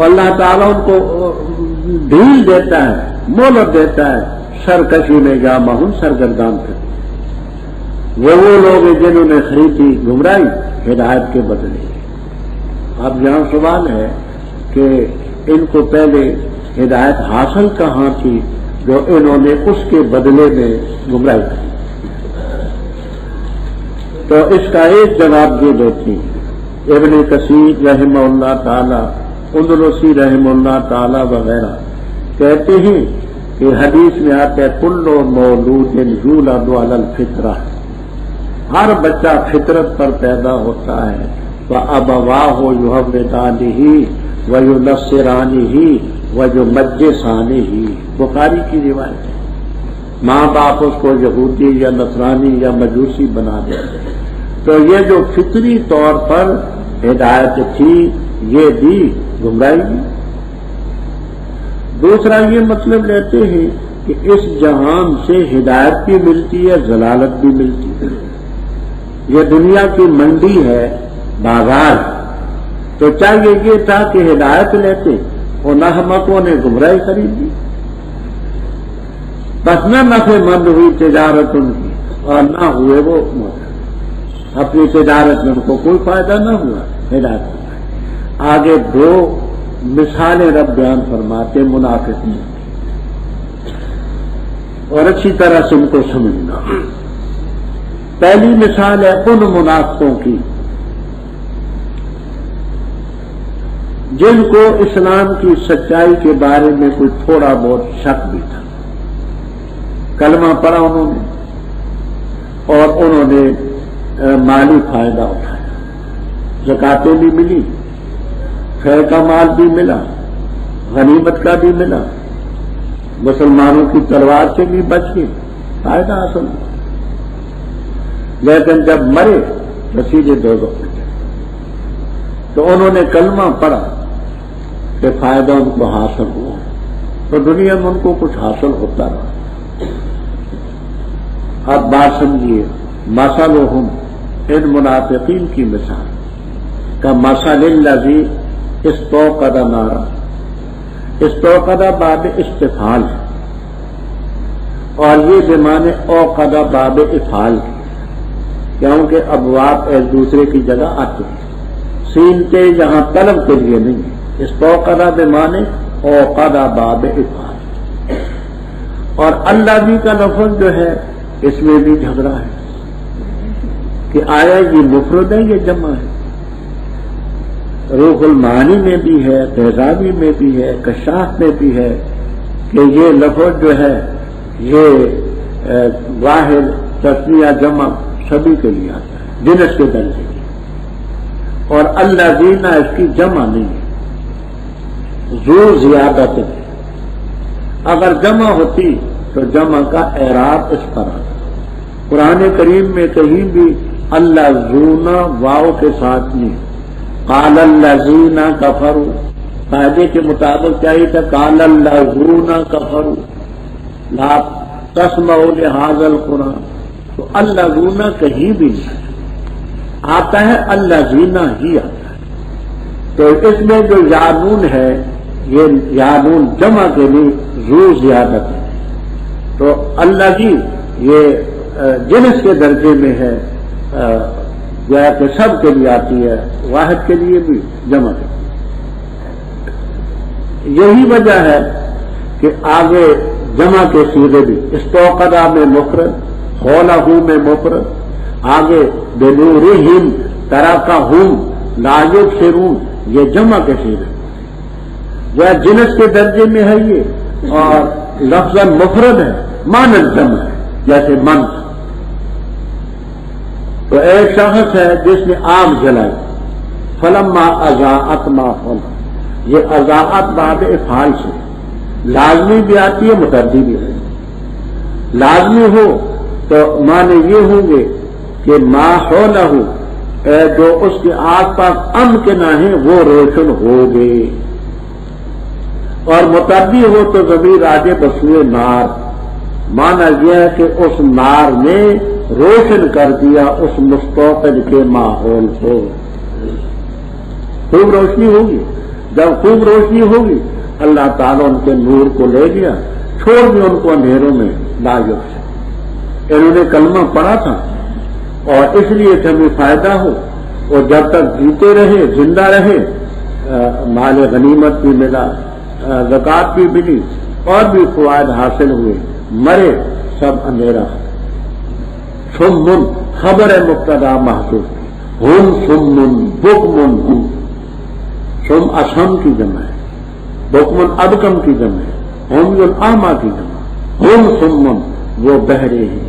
اللہ تعالیٰ ان کو ڈھیل دیتا ہے، مہلت دیتا ہے، سرکشی میں جامہم، سرگردان کر۔ وہ لوگ ہیں جنہوں نے خریدی گمراہی ہدایت کے بدلے۔ اب یہاں سوال ہے کہ ان کو پہلے ہدایت حاصل کہاں تھی جو انہوں نے اس کے بدلے میں گمراہی کی؟ تو اس کا ایک جواب یہ دیتے ہیں ابن کثیر رحمہ اللہ تعالی، اندلسی رحمہ اللہ تعالی وغیرہ کہتے ہیں کہ حدیث میں آتا ہے کل مولود یولد علی الفطرہ، ہر بچہ فطرت پر پیدا ہوتا ہے، وَأَبَوَاهُ يُهَوِّدَانِهِ وَيُنَصِّرَانِهِ وَيُمَجِّسَانِهِ، بخاری کی روایت ہے۔ ماں باپ اس کو یہودی یا نصرانی یا مجوسی بنا دیتے ہیں۔ تو یہ جو فطری طور پر ہدایت تھی یہ بھی گمراہی دی۔ دوسرا یہ مطلب لیتے ہیں کہ اس جہان سے ہدایت بھی ملتی ہے، ضلالت بھی ملتی ہے۔ یہ دنیا کی منڈی ہے، بازار، تو چاہیے یہ تھا کہ ہدایت لیتے اور ناحمقوں نے گمراہی خرید دی، بس نہ نفع مند ہوئی تجارت ان کی اور نہ ہوئے وہ اپنی تجارت میں ان کو کوئی فائدہ نہ ہوا، ہدایت۔ آگے دو مثالیں رب بیان فرماتے منافقین، اور اچھی طرح سے ان کو سمجھنا۔ پہلی مثال ہے ان منافقوں کی جن کو اسلام کی سچائی کے بارے میں کوئی تھوڑا بہت شک بھی تھا، کلمہ پڑھا انہوں نے اور انہوں نے مالی فائدہ اٹھایا، زکاتیں بھی ملی، خیر کا مال بھی ملا، غنیمت کا بھی ملا، مسلمانوں کی تلوار سے بھی بچ گئے، فائدہ حاصل ہوا، لیکن جب مرے تو سیدھے دوزخ میں گئے۔ تو انہوں نے کلمہ پڑھا کہ فائدہ ان کو حاصل ہوا، تو دنیا میں ان کو کچھ حاصل ہوتا رہا۔ اب بات سمجھیے، مثلہم ان منافقین کی مثال کا مثل الذی استوقد نارا، استوقد باب استفعال ہے اور یہ زمانے اوقد باب افعال کی، کیونکہ ابواب ایک دوسرے کی جگہ آتے ہیں، سین کے یہاں طلب کے لیے نہیں ہے، استوقد بمانے اوقد باب افعال۔ اور اللہ بھی کا لفظ جو ہے اس میں بھی جھگڑا ہے کہ آیا یہ مفرد ہے یہ جمع ہے۔ روح المعانی میں بھی ہے، تہذابی میں بھی ہے، کشاف میں بھی ہے کہ یہ لفظ جو ہے یہ واحد تسنیہ جمع سبھی کے لیے آتا ہے، جنس کے درجے کی، اور اللہ دینا اس کی جمع نہیں ہے، ذو زیادت ہے۔ اگر جمع ہوتی تو جمع کا اعراب اس پر آتا۔ قرآن کریم میں کہیں بھی اللہ زونا واو کے ساتھ نہیں، قال الذین کفروا، قاعدے کے مطابق چاہیے تھا قال الذین کفروا لا تسمعوا لهذا القرآن، تو اللہ زونا کہیں بھی نہیں آتا ہے، اللہ زینا ہی آتا ہے۔ تو اس میں جو یانون ہے یہ یانون جمع کے لیے ذو زیادت ہے، تو اللہ جی یہ جنس کے درجے میں ہے، گویا کہ سب کے لیے آتی ہے، واحد کے لیے بھی جمع ہے۔ یہی وجہ ہے کہ آگے جمع کے صیغے بھی استوقدہ میں مفرد، خولہ میں مفرد، آگے بنورہم ترکہم لا یبصرون یہ جمع کے صیغے، وہ جنس کے درجے میں ہے یہ، اور لفظ مفرد ہے، معنی جمع ہے، جیسے من۔ تو ایک شخص ہے جس نے آگ جلائی، فلما اضاءت ما حولہ، یہ اضاءت باب افعال سے لازمی بھی آتی ہے، متعدی بھی ہے۔ لازمی ہو تو معنی یہ ہوں گے کہ ما حولہ جو اس کے آس پاس امکنہ ہیں وہ روشن ہو گئے، اور متعدی ہو تو ضمیر آگے بسوئے نار، مانا یہ ہے کہ اس نار نے روشن کر دیا اس مستوقد کے ماحول کو۔ خوب روشنی ہوگی، جب خوب روشنی ہوگی اللہ تعالیٰ ان کے نور کو لے گیا، چھوڑ دیا ان کو اندھیروں میں لاجب سے۔ انہوں نے کلمہ پڑھا تھا اور اس لیے کہ ہمیں فائدہ ہو، اور جب تک جیتے رہے زندہ رہے مال غنیمت بھی ملا، زکوٰۃ بھی ملی اور بھی فوائد حاصل ہوئے، مرے سب اندھیرا۔ سمن خبر مبتدا محذوف، ہم سمن بکمن ہم، سم اسم کی جمع ہے، بکمن ابکم کی جمع ہے، ہم الاعمی کی جمع، ہم سمن وہ بہرے ہیں۔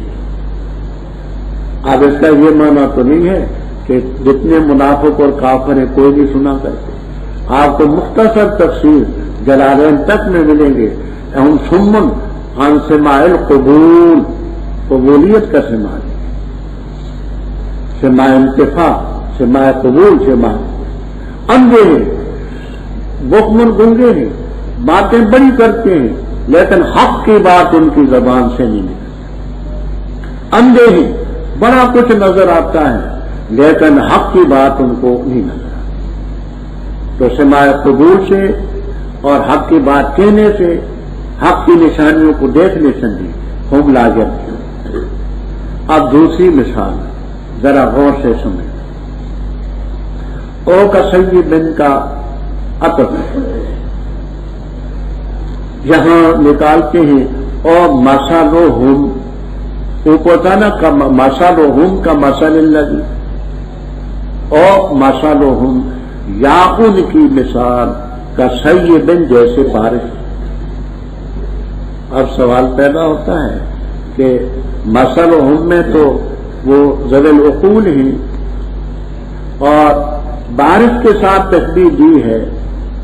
اب اس کا یہ معنی تو نہیں ہے کہ جتنے منافق اور کافر ہیں کوئی نہیں سنا کرتے، آپ کو مختصر تفسیر جلالین تک میں ملیں گے۔ ہم سمن عن سماع القبول، قبولیت کا سماع، سماع انتفاع، سماع قبول، سماع اندھے ہیں، بکمن گنگے ہیں، باتیں بڑی کرتے ہیں لیکن حق کی بات ان کی زبان سے نہیں نکلتی۔ اندھے ہیں، بڑا کچھ نظر آتا ہے لیکن حق کی بات ان کو نہیں نظر آتی۔ تو سماع قبول سے اور حق کی بات کہنے سے، حق کی نشانیوں کو دیکھنے سے بھی ہم لاجب۔ اب دوسری مثال ذرا غور سے سنیں، او کا سیدن کا عطف یہاں نکالتے ہیں، اور مثلہم اوپر تھا نا مثلہم کا مثل الذی، او مثلہم یا ان کی مثال کا سیدن جیسے بارش۔ اب سوال پیدا ہوتا ہے کہ مثلہم میں تو وہ ذوی العقول ہیں اور بارش کے ساتھ تشبیہ دی ہے،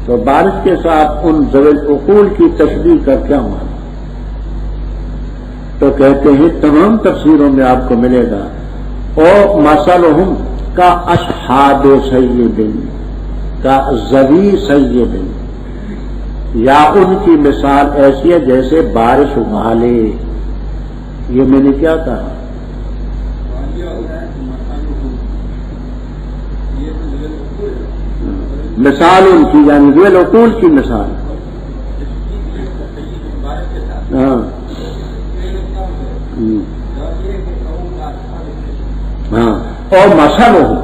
تو بارش کے ساتھ ان ذوی العقول کی تشبیہ کا کیا معنی؟ تو کہتے ہیں تمام تفسیروں میں آپ کو ملے گا، او مثلہم کا اصحاب سیدن، کا ذوی سید، یا ان کی مثال ایسی ہے جیسے بارش والے. یہ میں نے کیا کہا؟ مثال ان کی یعنی ذیل عقول کی مثال. ہاں ہاں. اور مثل ہو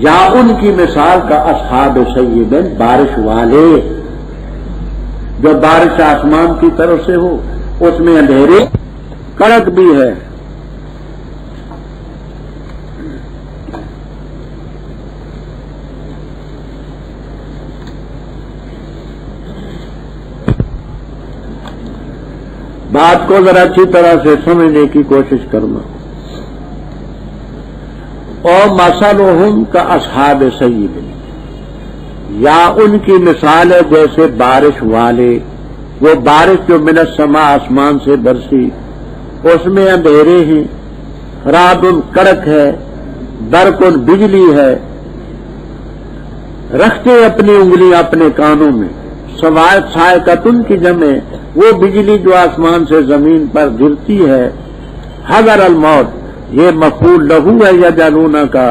یا ان کی مثال کا اصحاب سیبن، بارش والے، جو بارش آسمان کی طرف سے ہو، اس میں اندھیرے کڑک بھی ہے. بات کو ذرا اچھی طرح سے سمجھنے کی کوشش کرنا. اور مثلہم کا اصحاب سیب، یا ان کی مثال ہے جیسے بارش والے. وہ بارش جو من السماء آسمان سے برسی، اس میں اندھیرے ہیں، رعد کڑک ہے، برق بجلی ہے. رکھتے اپنی انگلی اپنے کانوں میں، صاعقۃ کی جمع وہ بجلی جو آسمان سے زمین پر گرتی ہے. حذر الموت، یہ مفعول لہو ہے یجعلون کا،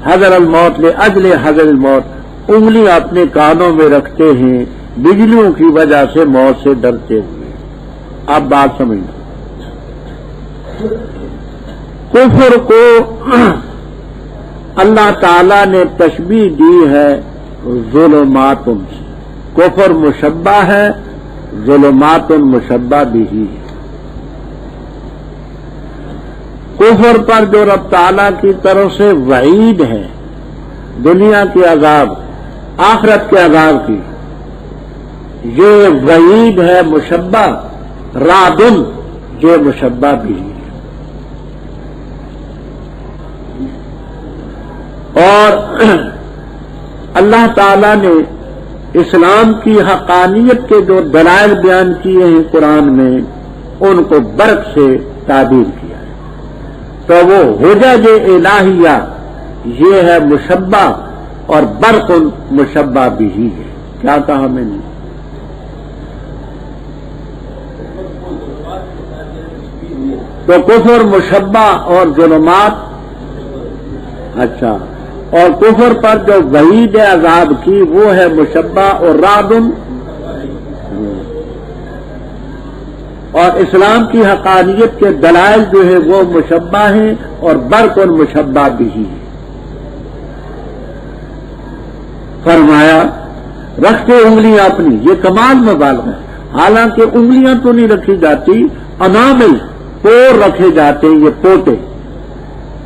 حذر الموت لاجل حذر الموت. انگلی اپنے کانوں میں رکھتے ہیں بجلیوں کی وجہ سے موت سے ڈرتے ہوئے. اب بات سمجھنا. کفر کو اللہ تعالی نے تشبیہ دی ہے ظلمات سے. کفر مشبہ ہے، ظلمات مشبہ بھی ہے. کفر پر جو رب تعالیٰ کی طرف سے وعید ہے دنیا کے عذاب، آخرت کے عذاب کی، یہ وعید ہے مشبہ. رعد یہ مشبہ بھی ہے. اور اللہ تعالیٰ نے اسلام کی حقانیت کے جو دلائل بیان کیے ہیں قرآن میں، ان کو برق سے تعبیر کیا ہے. تو وہ حجج الہیہ یہ ہے مشبہ، اور برق مشبہ بھی ہی ہے. کیا کہا میں نے؟ تو کفر مشبہ اور ظلمات. اچھا، اور کفر پر جو وعید عذاب کی وہ ہے مشبہ اور رعد. اور اسلام کی حقانیت کے دلائل جو ہے وہ مشبہ ہیں، اور برق اور مشبہ بھی ہی ہے. فرمایا رکھتے انگلیاں اپنی، یہ کمال مبالغہ ہے. حالانکہ انگلیاں تو نہیں رکھی جاتی، انامل پور رکھے جاتے ہیں، یہ پوٹے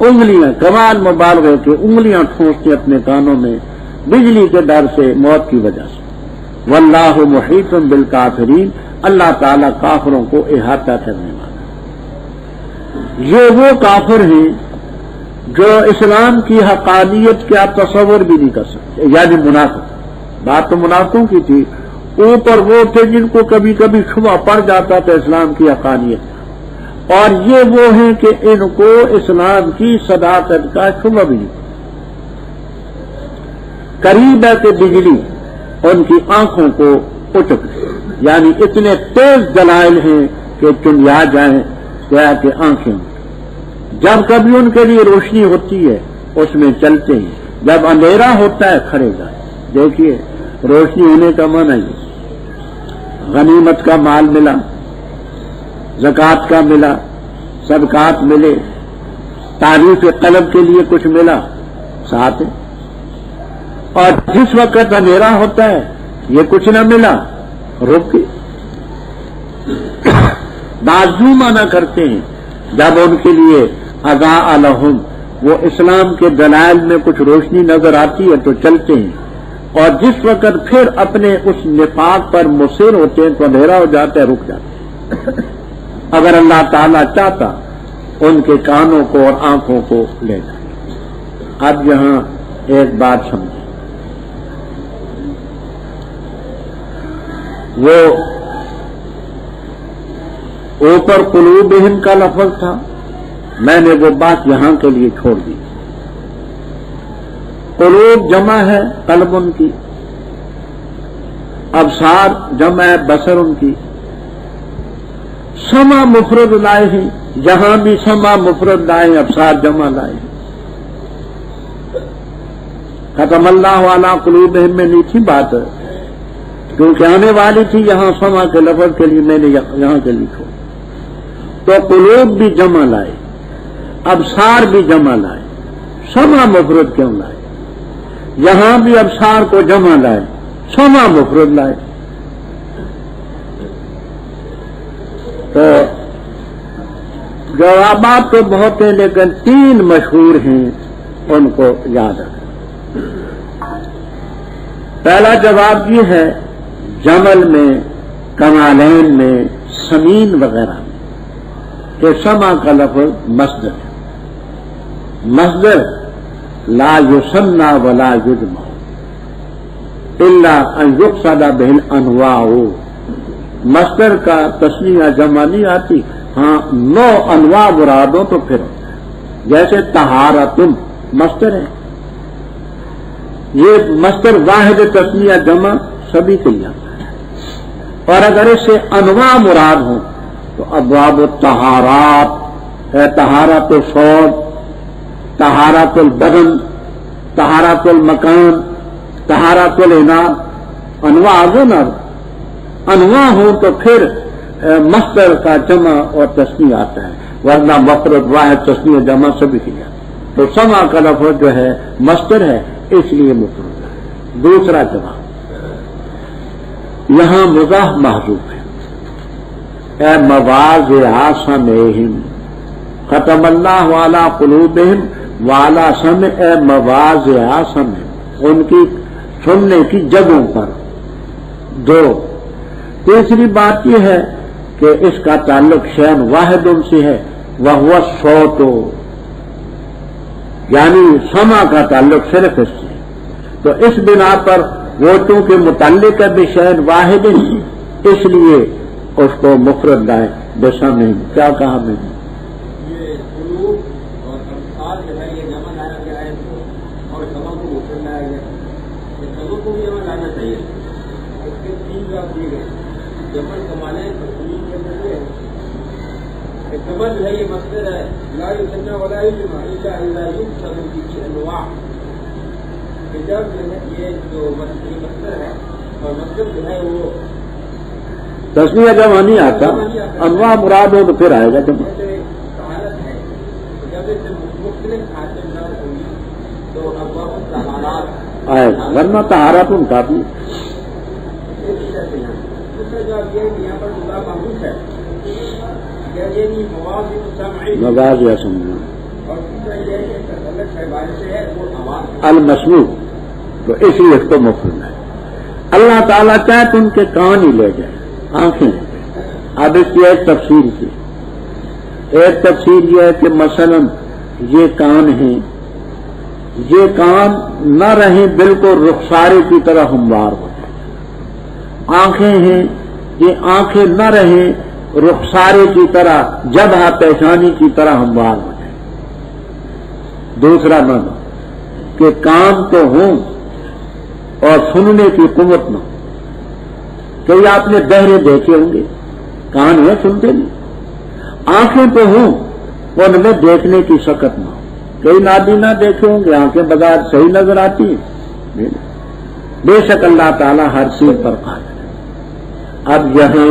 انگلیاں. کمال مبالغہ کہ انگلیاں ٹھونستے اپنے کانوں میں بجلی کے ڈر سے، موت کی وجہ سے. واللہ محیط بالکافرین، اللہ تعالیٰ کافروں کو احاطہ کرنے والا. یہ وہ کافر ہیں جو اسلام کی حقانیت کا تصور بھی نہیں کر سکتے، یعنی منافق. بات تو منافقوں کی تھی. اوپر وہ تھے جن کو کبھی کبھی شبہ پڑ جاتا تھا اسلام کی حقانیت، اور یہ وہ ہیں کہ ان کو اسلام کی صداقت کا شبہ بھی نہیں. قریب ہے کہ بجلی ان کی آنکھوں کو اچک دے، یعنی اتنے تیز دلائل ہیں کہ چنیا جائیں گویا کہ آنکھیں. جب کبھی ان کے لیے روشنی ہوتی ہے اس میں چلتے ہیں، جب اندھیرا ہوتا ہے کھڑے جائیں. دیکھیے روشنی ہونے کا معنی ہے غنیمت کا مال ملا، زکوٰۃ کا ملا، صدقات ملے، تعریف قلب کے لیے کچھ ملا ساتھ. اور جس وقت اندھیرا ہوتا ہے یہ کچھ نہ ملا، رک کے بازو مانا کرتے ہیں. جب ان کے لیے اضاء لہم، وہ اسلام کے دلائل میں کچھ روشنی نظر آتی ہے تو چلتے ہیں، اور جس وقت پھر اپنے اس نفاق پر مصر ہوتے ہیں تو اندھیرا ہو جاتا ہے، رک جاتے ہیں. اگر اللہ تعالیٰ چاہتا ان کے کانوں کو اور آنکھوں کو لے جائے. اب یہاں ایک بات سمجھیں، وہ اوپر قلوبہم کا لفظ تھا، میں نے وہ بات یہاں کے لیے چھوڑ دی. قلوب جمع ہے قلب ان کی، ابصار جمع ہے بصر ان کی، سمع مفرد لائے ہیں، جہاں بھی سمع مفرد لائے ہیں ابصار جمع لائے ہیں۔ ختم اللہ علی قلوبہم میں نہیں تھی بات، کیونکہ آنے والی تھی یہاں سمع کے لفظ کے لیے میں نے یہاں کے لکھو، تو قلوب بھی جمع لائے، ابصار بھی جمع لائے، سمع مفرد کیوں لائے؟ یہاں بھی ابصار کو جمع لائے، سمع مفرد لائے۔ تو جوابات تو بہت ہیں لیکن 3 مشہور ہیں، ان کو یاد رکھیں۔ پہلا جواب یہ ہے جمل میں، کمالین میں، سمین وغیرہ میں کہ سمع کا لفظ مصدر ہے، مصدر لا یسمى ولا یجمع الا ان یقصد به الانواع، مصدر کا تسنیہ جمع نہیں آتی، ہاں 9 انواع مراد ہو تو پھر ہوتا ہے، جیسے طہارۃ مصدر ہے، یہ مصدر واحد تسنیہ جمع سبھی کے لیے آتا ہے، اور اگر اس سے انواع مراد ہوں تو ابواب الطہارات ہے، طہارت الصوب، طہارت البدن، طہارت المکان، طہارت الاناء، انواع ہو نا، انواع ہوں تو پھر مصدر کا جمع اور تسنیہ آتا ہے، ورنہ مفرد واحد تسنیہ جمع سبھی کے لیے آتا ہے۔ تو سمع کا لفظ جو ہے مصدر ہے اس لیے مفرد ہے۔ دوسرا جواب یہاں مضاف محذوف ہے، اے مواضع سمعہم، ختم اللہ علی قلوبہم وعلی سمع، اے مواضع سمع، ان کی سننے کی جگہوں پر۔ 2، تیسری بات یہ ہے کہ اس کا تعلق شیء واحد ان سے ہے، وہو الصوت، یعنی سمع کا تعلق صرف اس سے، تو اس بنا پر وہ چونکہ متعلق ہے بشیء واحد، اس لیے اس کو مفرد لائے بسمع۔ کیا کہا میں نے؟ یہ قلوب اور ابصار جو ہے یہ جمع لانا کیا ہے اور سمع کو مفرد لایا گیا، یہ سمع کو بھی جمع لانا چاہیے۔ اس کے 3 جواب دیے گئے، جمع کمالے تصویر کے ذریعے سمع جو ہے یہ مصدر ہے، لا یسمى ولا یجمع الا یقصد به انواع، جب یہ جو مصدر ہے اور مصدر جو ہے وہ تسنیہ جمع نہیں آتا، انواع مراد ہو تو پھر آئے گا جمع۔ طہارت ہے، جب اس سے مختلف حاصل نہ ہوگی تو ابواب الطہارات آئے گا، ورنہ طہارت ان کا بھی۔ دوسرا جواب یہ ہے کہ یہاں پر مضاف محذوف ہے، یعنی مواضع سمع، مواضع سمع، اور تیسرا یہ ہے کہ اس کا تعلق ہے بارش سے ہے وہ آواز المسموع، تو اس لیے اس کو مفرد ہے۔ اللہ تعالیٰ چاہے تو ان کے کان ہی لے جائے، آنکھیں۔ اب اس کی ایک تفسیر کی، ایک تفسیر یہ ہے کہ مثلا یہ کان ہیں، یہ کان نہ رہیں بالکل رخسارے کی طرح ہموار ہو جائے، آنکھیں ہیں یہ آنکھیں نہ رہیں رخسارے کی طرح جبہہ پیشانی کی طرح ہموار ہو جائے۔ دوسرا معنی کہ کان تو ہوں اور سننے کی قوت نہ ہو، کئی آپ نے بہرے دیکھے ہوں گے، کان ہے سنتے نہیں، آنکھیں تو ہوں ان میں دیکھنے کی شکت نہ ہو، کئی نابینا دیکھے ہوں گے، آنکھیں بغیر صحیح نظر آتی ہیں، بے شک اللہ تعالیٰ ہر چیز پر قادر ہے۔ اب یہاں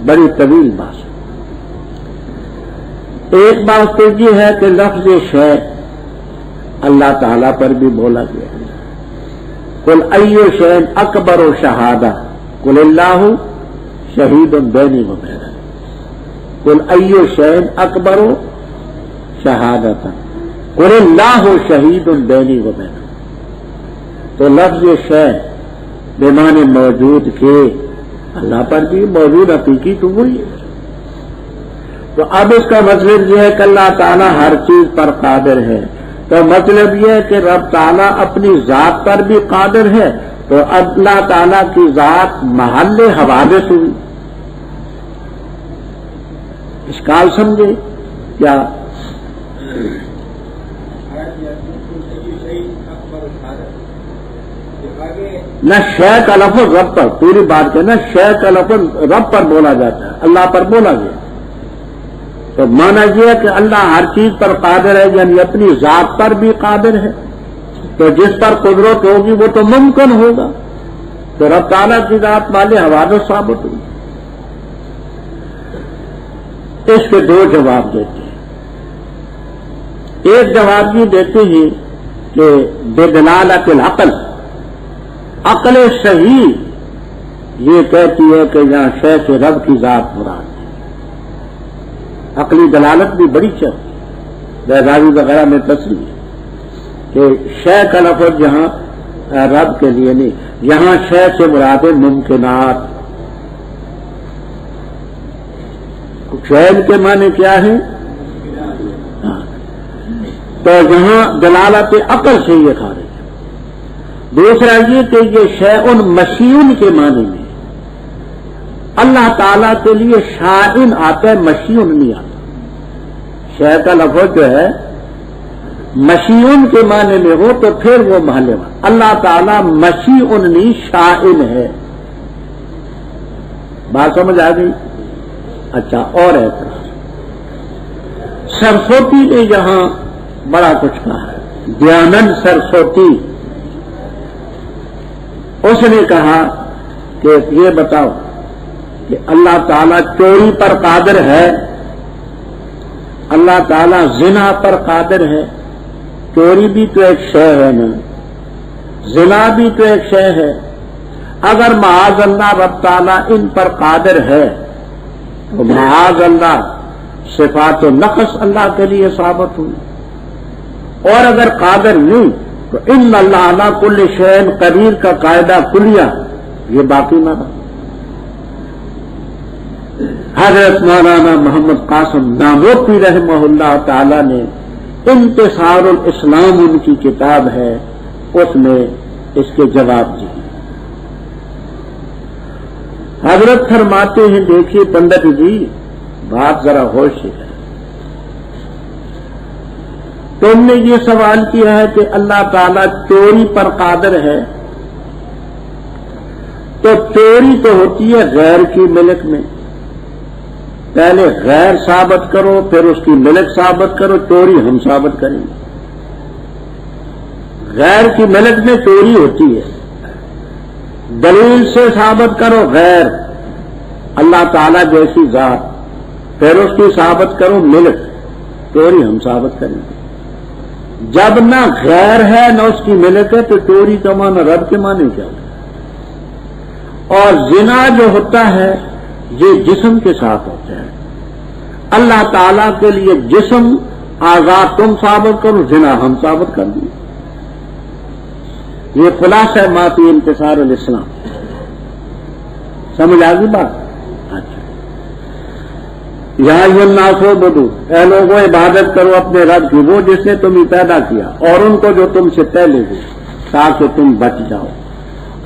بڑی طویل بات ہے۔ ایک بات تو یہ ہے کہ لفظ شیء اللہ تعالیٰ پر بھی بولا گیا ہے، قل ای شیء اکبر شہادہ قل اللہ شہید بینی و بینکم، قل ای شیء اکبر شہادۃ قل اللہ شہید بینی و بینکم، تو لفظ شیء بمعنی موجود کے اللہ پر بھی موجود، حقیقی تو وہی ہے۔ تو اب اس کا مطلب یہ ہے کہ اللہ تعالیٰ ہر چیز پر قادر ہے، تو مطلب یہ ہے کہ رب تعالیٰ اپنی ذات پر بھی قادر ہے، تو اللہ تعالیٰ کی ذات محل حوادث ہوئی۔ اشکال سمجھے کیا؟ نہ شے کا لفظ رب پر، پوری بات کے نہ شے کا لفظ رب پر بولا جاتا ہے، اللہ پر بولا گیا، تو مانا یہ ہے کہ اللہ ہر چیز پر قادر ہے، یعنی اپنی ذات پر بھی قادر ہے، تو جس پر قدرت ہوگی وہ تو ممکن ہوگا، تو رب تعالیٰ کی ذات والے حوادث ثابت ہوگی۔ اس کے دو جواب دیتے ہیں۔ ایک جواب یہ دیتے ہیں کہ بدلالۃ العقل، عقل صحیح یہ کہتی ہے کہ یہاں شے سے رب کی ذات مراد ہے۔ عقلی دلالت بھی بڑی چلتی ہے، بیضاوی وغیرہ میں تصریح ہے کہ شے کا لفظ یہاں رب کے لیے نہیں، یہاں شے سے مراد ممکنات۔ فعل کے معنی کیا ہے؟ تو یہاں دلالت عقل سے یہ خارج ہے۔ دوسرا یہ کہ یہ شیء مشیون کے معنی میں اللہ تعالیٰ کے لیے شائن آتا ہے، مشیون نہیں آتا۔ شیء کا لفظ جو ہے مشیون کے معنی میں ہو تو پھر وہ محلے میں، اللہ تعالیٰ مشیون نہیں شائن ہے۔ بات سمجھ آ گئی؟ اچھا، اور اعتراض سرسوتی نے یہاں بڑا کچھ کہا ہے، دیانند سرسوتی، اس نے کہا کہ یہ بتاؤ کہ اللہ تعالیٰ چوری پر قادر ہے، اللہ تعالیٰ زنا پر قادر ہے، چوری بھی تو ایک شے ہے نا، زنا بھی تو ایک شے ہے، اگر معاذ اللہ رب تعالیٰ ان پر قادر ہے تو معاذ اللہ صفات و نقص اللہ کے لیے ثابت ہوئی، اور اگر قادر نہیں تو ان اللہ علی کل شیء قدیر کا قاعدہ کلیہ یہ باقی نہ رہا۔ حضرت مولانا محمد قاسم نانوتوی رحمہ اللہ تعالی نے انتصار الاسلام ان کی کتاب ہے، اس میں اس کے جواب دیے۔ حضرت فرماتے ہیں، دیکھیے پنڈت جی بات ذرا ہوش سے ہے، تم نے یہ سوال کیا ہے کہ اللہ تعالیٰ چوری پر قادر ہے، تو چوری تو ہوتی ہے غیر کی ملک میں، پہلے غیر ثابت کرو پھر اس کی ملک ثابت کرو، چوری ہم ثابت کریں گے۔ غیر کی ملک میں چوری ہوتی ہے، دلیل سے ثابت کرو غیر اللہ تعالیٰ جیسی ذات، پھر اس کی ثابت کرو ملک، چوری ہم ثابت کریں گے۔ جب نہ غیر ہے نہ اس کی ملک ہے تو چوری کا معنی رب کے معنی کیا ہوتا ہے؟ اور زنا جو ہوتا ہے یہ جسم کے ساتھ ہوتا ہے، اللہ تعالیٰ کے لیے جسم آزاد تم ثابت کرو، زنا ہم ثابت کر دیں۔ یہ خلاصہ ما فی انتصار الاسلام، سمجھ آ گئی بات؟ اچھا، یا ایھا الناس اعبدوا، اے لوگوں عبادت کرو اپنے رب کی، وہ جس نے تمہیں پیدا کیا، اور ان کو جو تم سے پہلے ہوئے، تاکہ تم بچ جاؤ۔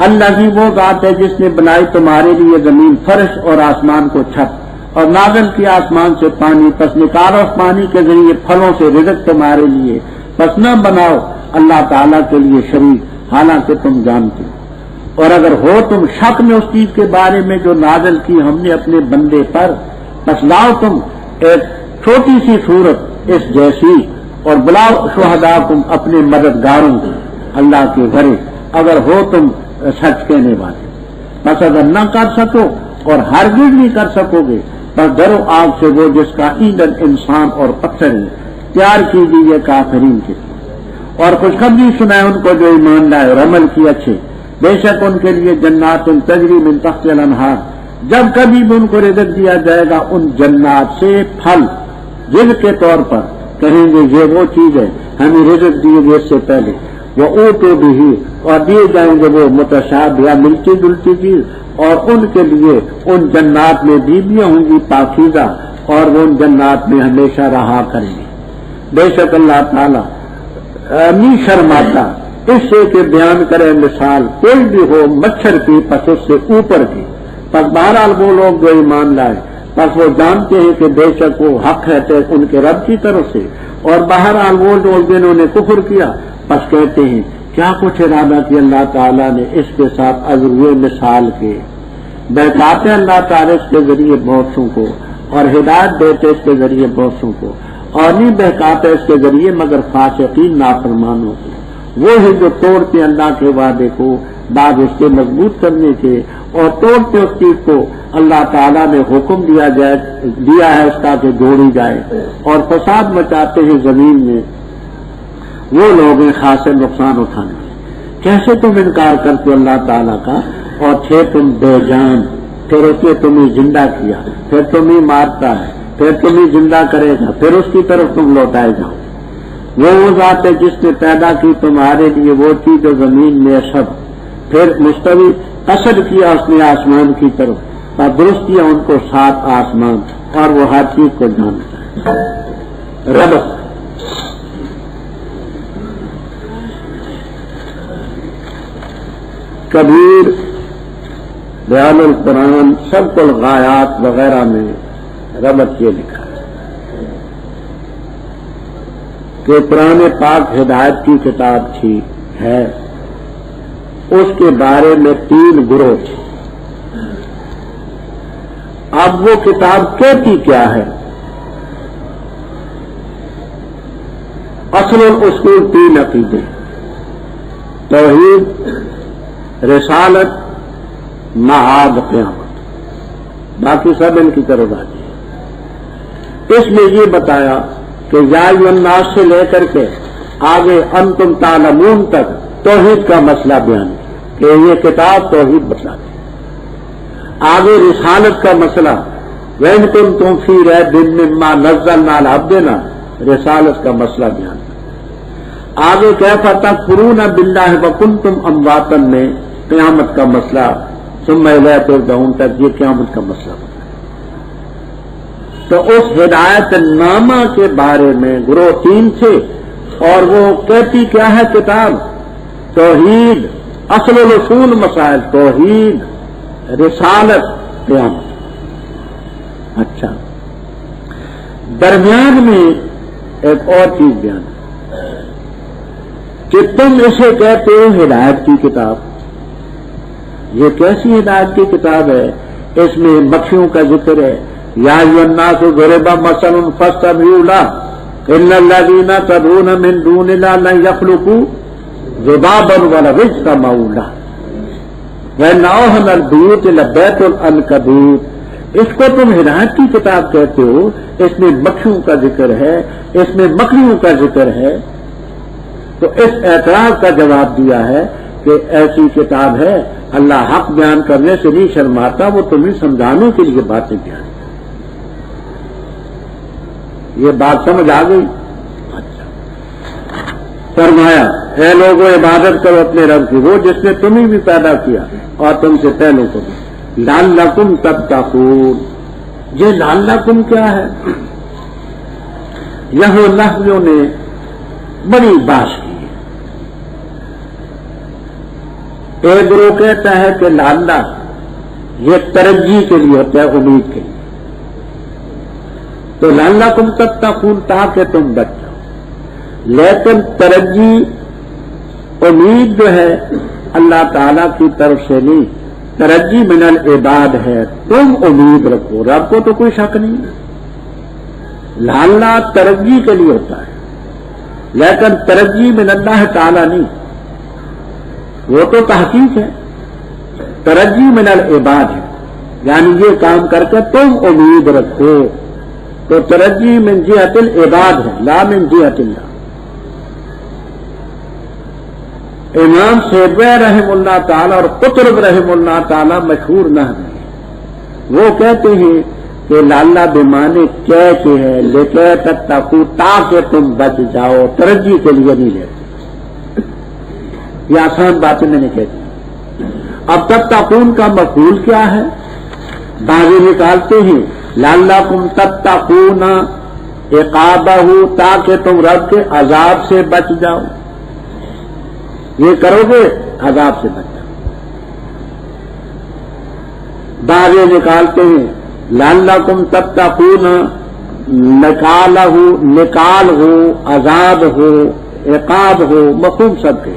اللہ ہی وہ ذات ہے جس نے بنائی تمہارے لیے زمین فرش اور آسمان کو چھت، اور نازل کیا آسمان سے پانی، پس نکالو اس پانی کے ذریعے پھلوں سے رزق تمہارے لیے، پس نہ بناؤ اللہ تعالیٰ کے لیے شریک، حالانکہ تم جانتے ہو۔ اور اگر ہو تم شک میں اس چیز کے بارے میں جو نازل کی ہم نے اپنے بندے پر، بس لاؤ تم ایک چھوٹی سی صورت اس جیسی، اور بلاؤ شہداءکم اپنے مددگاروں کو اللہ کے گھرے، اگر ہو تم سچ کہنے والے۔ بس اگر نہ کر سکو اور ہرگز نہیں کر سکو گے، بس ڈرو آگ سے وہ جس کا ایندھن انسان اور پتھر ہے، تیار کیجیے کافرین کے لیے، اور خوشخبری سنائے ان کو جو ایمان لائے اور عمل کیے اچھے، بے شک ان کے لیے جنات تجری من تحتها الانہار، جب کبھی بھی ان کو رزق دیا جائے گا ان جنات سے پھل، رزق کے طور پر کہیں گے یہ وہ چیز ہے ہمیں رزق دیے گئے اس سے پہلے، وہ اوٹو بھی، اور دیے جائیں گے وہ متشابہ ملتی جلتی چیز، اور ان کے لیے ان جنات میں بیویاں ہوں گی پاکیزہ، اور وہ ان جنات میں ہمیشہ رہا کریں گے۔ بے شک اللہ تعالیٰ نہیں شرماتا اس سے کہ بیان کرے مثال کوئی بھی ہو مچھر کی پس اس سے اوپر کی، پس بہرحال وہ لوگ جو ایمان لائے پس وہ جانتے ہیں کہ بے شک وہ حق ہے ان کے رب کی طرف سے، اور بہرحال وہ لوگ جنہوں نے کفر کیا پس کہتے ہیں کیا کچھ ارادہ کیا اللہ تعالیٰ نے اس کے ساتھ ازروے مثال کے، بہکاتے اللہ تعالیٰ اس کے ذریعے بہتوں کو اور ہدایت دیتے اس کے ذریعے بہتوں کو، اور نہیں بہکاتے اس کے ذریعے مگر فاسقین نافرمانوں کو، وہ ہے جو توڑتے اللہ کے وعدے کو بعد اس کے مضبوط کرنے کے، اور توڑتے اس چیز کو اللہ تعالیٰ نے حکم دیا ہے اس کا کہ جوڑی جائے، اور فساد مچاتے ہیں زمین میں، وہ لوگ ہیں خاصے نقصان اٹھانے۔ کیسے تم انکار کرتے اللہ تعالیٰ کا، اور تھے تم بے جان، پھر اس نے تمہیں زندہ کیا، پھر تمہیں مارتا ہے، پھر تمہیں زندہ کرے گا، پھر اس کی طرف تم لوٹائے جاؤ۔ وہ ذات ہے جس نے پیدا کی تمہارے لیے وہ چیز جو زمین میں سب، پھر مستوی قصد کیا اس نے آسمان کی طرف، اور درست کیا ان کو 7 آسمان، اور وہ ہر چیز کو جانتا ہے۔ رب کبیر بیان القرآن سب الغایات وغیرہ میں ربط یہ لکھا ہے کہ قرآن پاک ہدایت کی کتاب تھی ہے، اس کے بارے میں 3 گروہ تھے۔ اب وہ کتاب کہتی کیا ہے؟ اصل الاصول 3 عقیدے، توحید، رسالت، معاد، قیامت، باقی سب ان کی طرف آتی ہے۔ اس میں یہ بتایا کہ یا ایھا الناس سے لے کر کے آگے انتم تعلمون تک توحید کا مسئلہ بیان کیا کہ یہ کتاب توحید بتلاتی ہے۔ آگے رسالت کا مسئلہ وَإِن كُنتُمْ فِي رَيْبٍ مِّمَّا نَزَّلْنَا عَلَىٰ عَبْدِنَا، رسالت کا مسئلہ بیان کیا۔ آگے کیف تکفرون باللہ وکنتم امواتا میں قیامت کا مسئلہ، ثم الیہ ترجعون تک یہ قیامت کا مسئلہ بتا۔ تو اس ہدایت نامہ کے بارے میں گروہ 3 تھے، اور وہ کہتی کیا ہے کتاب؟ توحید، اصل الاصول مسائل، توحید، رسالت، قیامت۔ اچھا، درمیان میں ایک اور چیز بیان کہ تم اسے کہتے ہو ہدایت کی کتاب۔ یہ کیسی ہدایت کی کتاب ہے؟ اس میں مکھیوں کا ذکر ہے، یا ایھا الناس ضرب مثل فاستمعوا لہ ان الذین تدعون من دون اللہ لن یخلقوا ذبابا ولو اجتمعوا لہ وان اوہن البیوت لبیت العنکبوت۔ اس کو تم ہدایت کی کتاب کہتے ہو، اس میں مکھیوں کا ذکر ہے، اس میں مکڑیوں کا ذکر ہے۔ تو اس اعتراض کا جواب دیا ہے کہ ایسی کتاب ہے، اللہ حق بیان کرنے سے نہیں شرماتا، وہ تمہیں سمجھانے کے لیے باتیں بیان۔ یہ بات سمجھ آ گئی؟ اچھا، فرمایا اے لوگوں عبادت کرو اپنے رب کی، وہ جس نے تمہیں بھی پیدا کیا اور تم سے پہلوں کو بھی، لعلکم تتقون۔ یہ لعلکم کیا ہے؟ یہاں نحویوں نے بڑی بات کی ہے۔ ایک گروہ کہتا ہے کہ لعلہ یہ ترجی کے لیے ہوتا ہے، امید کے لیے، تو لعلکم تتقون تاکہ تم بچ جاؤ۔ لیکن ترجی، امید جو ہے اللہ تعالی کی طرف سے نہیں، ترجی من العباد ہے، تم امید رکھو، رب کو تو کوئی شک نہیں۔ لعلہ ترجی کے لیے ہوتا ہے، لیکن ترجی من اللہ تعالی نہیں، وہ تو تحقیق ہے۔ ترجی من العباد ہے، یعنی یہ کام کر کے تم امید رکھو، تو ترجی من جہت العباد ہے، لا من جہت اللہ۔ امام سیبوی رحم اللہ تعالی اور قطرب رحم اللہ تعالی مشہور نحوی، وہ کہتے ہیں کہ لعلہ بمانے کے ہے، لکے تتقو تاکہ تم بچ جاؤ، ترجی کے لیے نہیں لیتے۔ یہ آسان باتیں میں نے کہتی۔ اب تتقون کا مفعول کیا ہے؟ بعض نکالتے ہیں لعلکم تتقون عقابہ، تاکہ تم رب کے عذاب سے بچ جاؤ، یہ کرو گے عذاب سے بچ جاؤ۔ بعض نکالتے ہیں لعلکم تتقون نکالہ، نکال ہو، عذاب ہو، عقاب ہو، مفہوم سب کے،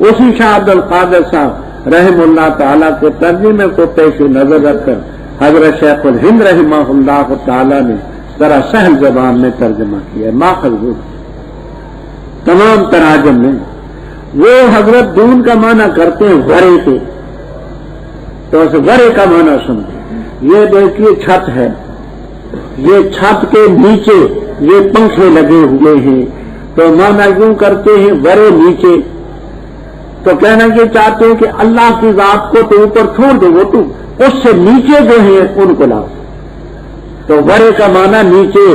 اسی شاہ عبد القادر صاحب رحم اللہ تعالیٰ کے ترجمے کو پیش نظر رکھ کر حضرت شیخ الہند رحمہ اللہ تعالیٰ نے ذرا سہل زبان میں ترجمہ کیا، ماخذ تمام تراجم میں۔ وہ حضرت دون کا معنی کرتے ہیں غرے کے، تو اس غرے کا معنی سمجھے۔ یہ دیکھیے چھت ہے، یہ چھت کے نیچے یہ پنکھے لگے ہوئے ہیں، تو معنی یوں کرتے ہیں غرے نیچے، تو کہنا یہ چاہتے ہیں کہ اللہ کی ذات کو تو اوپر چھوڑ دو، وہ تو اس سے نیچے جو ہیں ان کو لاؤ، تو غرے کا معنی نیچے۔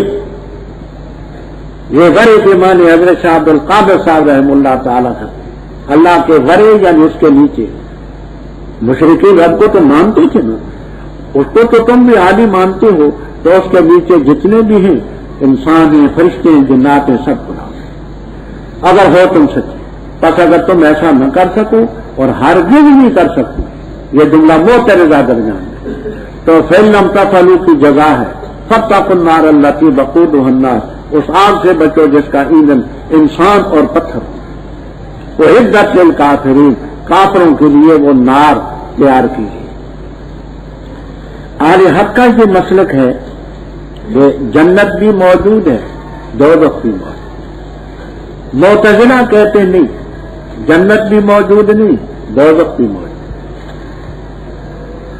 یہ غرے کے معنی حضرت شاہ عبد القادر صاحب رحم اللہ تعالیٰ کا، اللہ کے غرے یعنی اس کے نیچے۔ مشرکین رب کو تو مانتے تھے نا، اس کو تو تم بھی عالی مانتے ہو، تو اس کے نیچے جتنے بھی ہیں انسان ہیں، فرشتے ہیں، جنات ہیں، سب کو لاؤ اگر ہو تم سچے۔ بس اگر تم ایسا نہ کر سکو اور ہرگز نہیں کر سکو، یہ جملہ معترضہ درمیان ہے، تو فَإِن لَّمْ تَفْعَلُوا کی جزا ہے، فَاتَّقُوا النَّارَ الَّتِي وَقُودُهَا النَّاسُ، اس آگ سے بچو جس کا ایندھن انسان اور پتھر، اعدت للکافرین، کافروں کے لیے وہ نار تیار کی ہے۔ اہل حق کا یہ مسلک ہے کہ جنت بھی موجود ہے، دوزخ بھی موجود۔ معتزلہ کہتے نہیں جنت بھی موجود نہیں، دوزخ بھی موجود،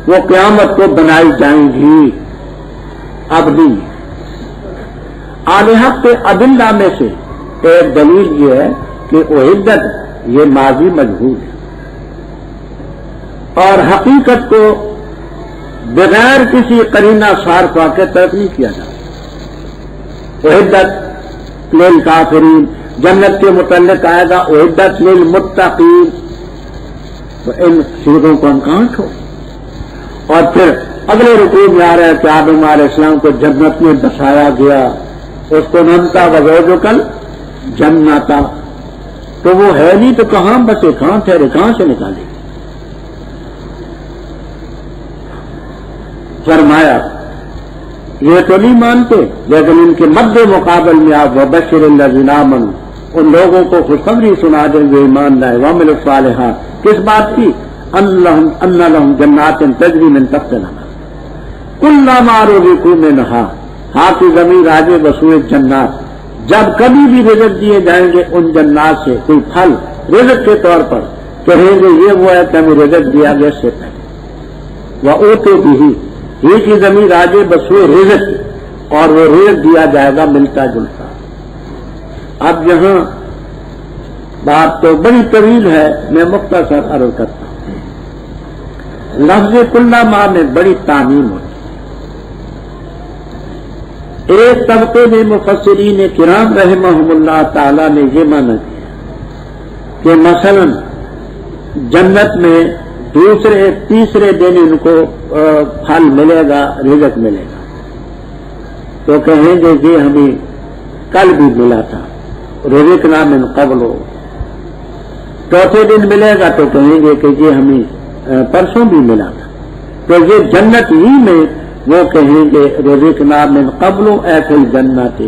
وہ قیامت کو بنائی جائیں گی، اب نہیں۔ اہل حق کے ادلہ میں سے ایک دلیل یہ ہے کہ اعدت یہ ماضی مجہول ہے، اور حقیقت کو بغیر کسی قرینہ صارفہ کے طرف نہیں کیا جاتا۔ اعدت للکافرین، جنت کے متعلق آئے گا اعدت للمتقین، تو ان چیزوں کو ہم کہاں چھوڑ۔ اور پھر اگلے رکوع میں آ رہا ہے کہ آدم علیہ السلام کو جنت میں بسایا گیا، اس کو نمتا وزوجکل جنتا، تو وہ ہے نہیں تو کہاں بسے، کہاں ٹھہرے، کہاں سے نکالے؟ فرمایا یہ تو نہیں مانتے، لیکن ان کے مد مقابل میں آپ وبشر الذین آمنوا، ان لوگوں کو خوشخبری سنا دیں جو ایمان لائے، وعملوا الصالحات، کس بات کی؟ ان لہم جنات تجری من تحتها الانہار کلما رزقوا منہا، ہاتھ زمین راجے بسوئے جنات، جب کبھی بھی رزق دیے جائیں گے ان جنات سے کوئی پھل رزق کے طور پر، کہیں گے یہ وہ ہے کہ ہمیں رزق دیا گیا اس سے پہلے، وَأُوتُوا بِهِ، یہ کی زمین راجے بسوئے رزق، اور وہ رزق دیا جائے گا ملتا جلتا۔ اب یہاں بات تو بڑی طویل ہے، میں مختصر عرض کرتا ہوں۔ لفظ کلما میں بڑی تعمیم ہوتی ہے۔ ایک طبقے میں مفسرین کرام رحمہم اللہ تعالی نے یہ مانا کیا کہ مثلا جنت میں دوسرے تیسرے دن ان کو پھل ملے گا، رزق ملے گا، تو کہیں گے یہ ہمیں کل بھی ملا تھا، رزقنا من قبل۔ چوتھے دن ملے گا تو کہیں گے کہ یہ ہمیں پرسوں بھی ملا تھا، تو یہ جنت ہی میں وہ کہیں گے رزقنا من قبل ایسے جنت،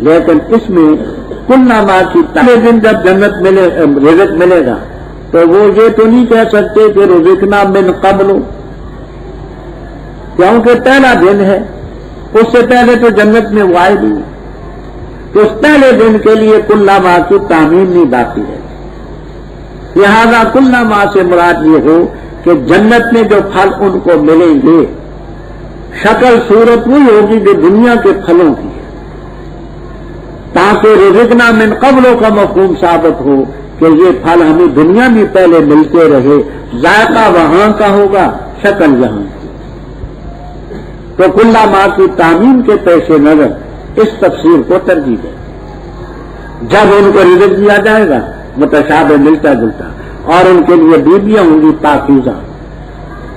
لیکن اس میں کلما کی پہلے دن جب جنت ملے رزق ملے گا تو وہ یہ تو نہیں کہہ سکتے کہ رزقنا من قبل، کیونکہ پہلا دن ہے، اس سے پہلے تو جنت میں وہ آئے بھی، تو اس پہلے دن کے لیے کلما کی تعمیم نہیں باقی ہے۔ لہذا کلما سے مراد یہ ہو کہ جنت میں جو پھل ان کو ملیں گے شکل صورت وہی ہوگی جو دنیا کے پھلوں کی ہے، تاکہ رزقنا من قبلوں کا مفہوم ثابت ہو کہ یہ پھل ہمیں دنیا میں پہلے ملتے رہے، ذائقہ وہاں کا ہوگا، شکل یہاں کی۔ تو کلما کی تعمیم کے پیش نظر اس تفسیر کو ترجیح ہے۔ جب ان کو رزق دیا جائے گا متشابہ ملتا جلتا، اور ان کے لیے بیویاں ہوں گی پاکیزہ،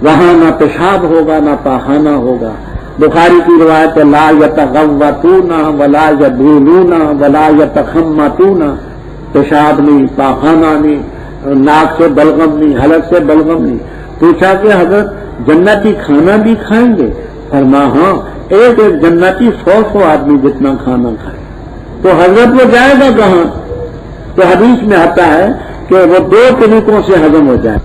وہاں نہ پیشاب ہوگا نہ پاخانہ ہوگا۔ بخاری کی روایت ہے لا یتغوطون ولا یبولون ولا یتخمتون، پیشاب نہیں، پاخانہ نہیں، ناک سے بلغم نہیں، حلق سے بلغم نہیں۔ پوچھا کہ حضرت جنتی کھانا بھی کھائیں گے؟ فرمایا ہاں، ایک ایک جنتی 100 آدمی جتنا کھانا کھائے۔ تو حضرت وہ جائے گا کہاں؟ تو حدیث میں آتا ہے کہ وہ 2 طریقوں سے ہضم ہو جائے.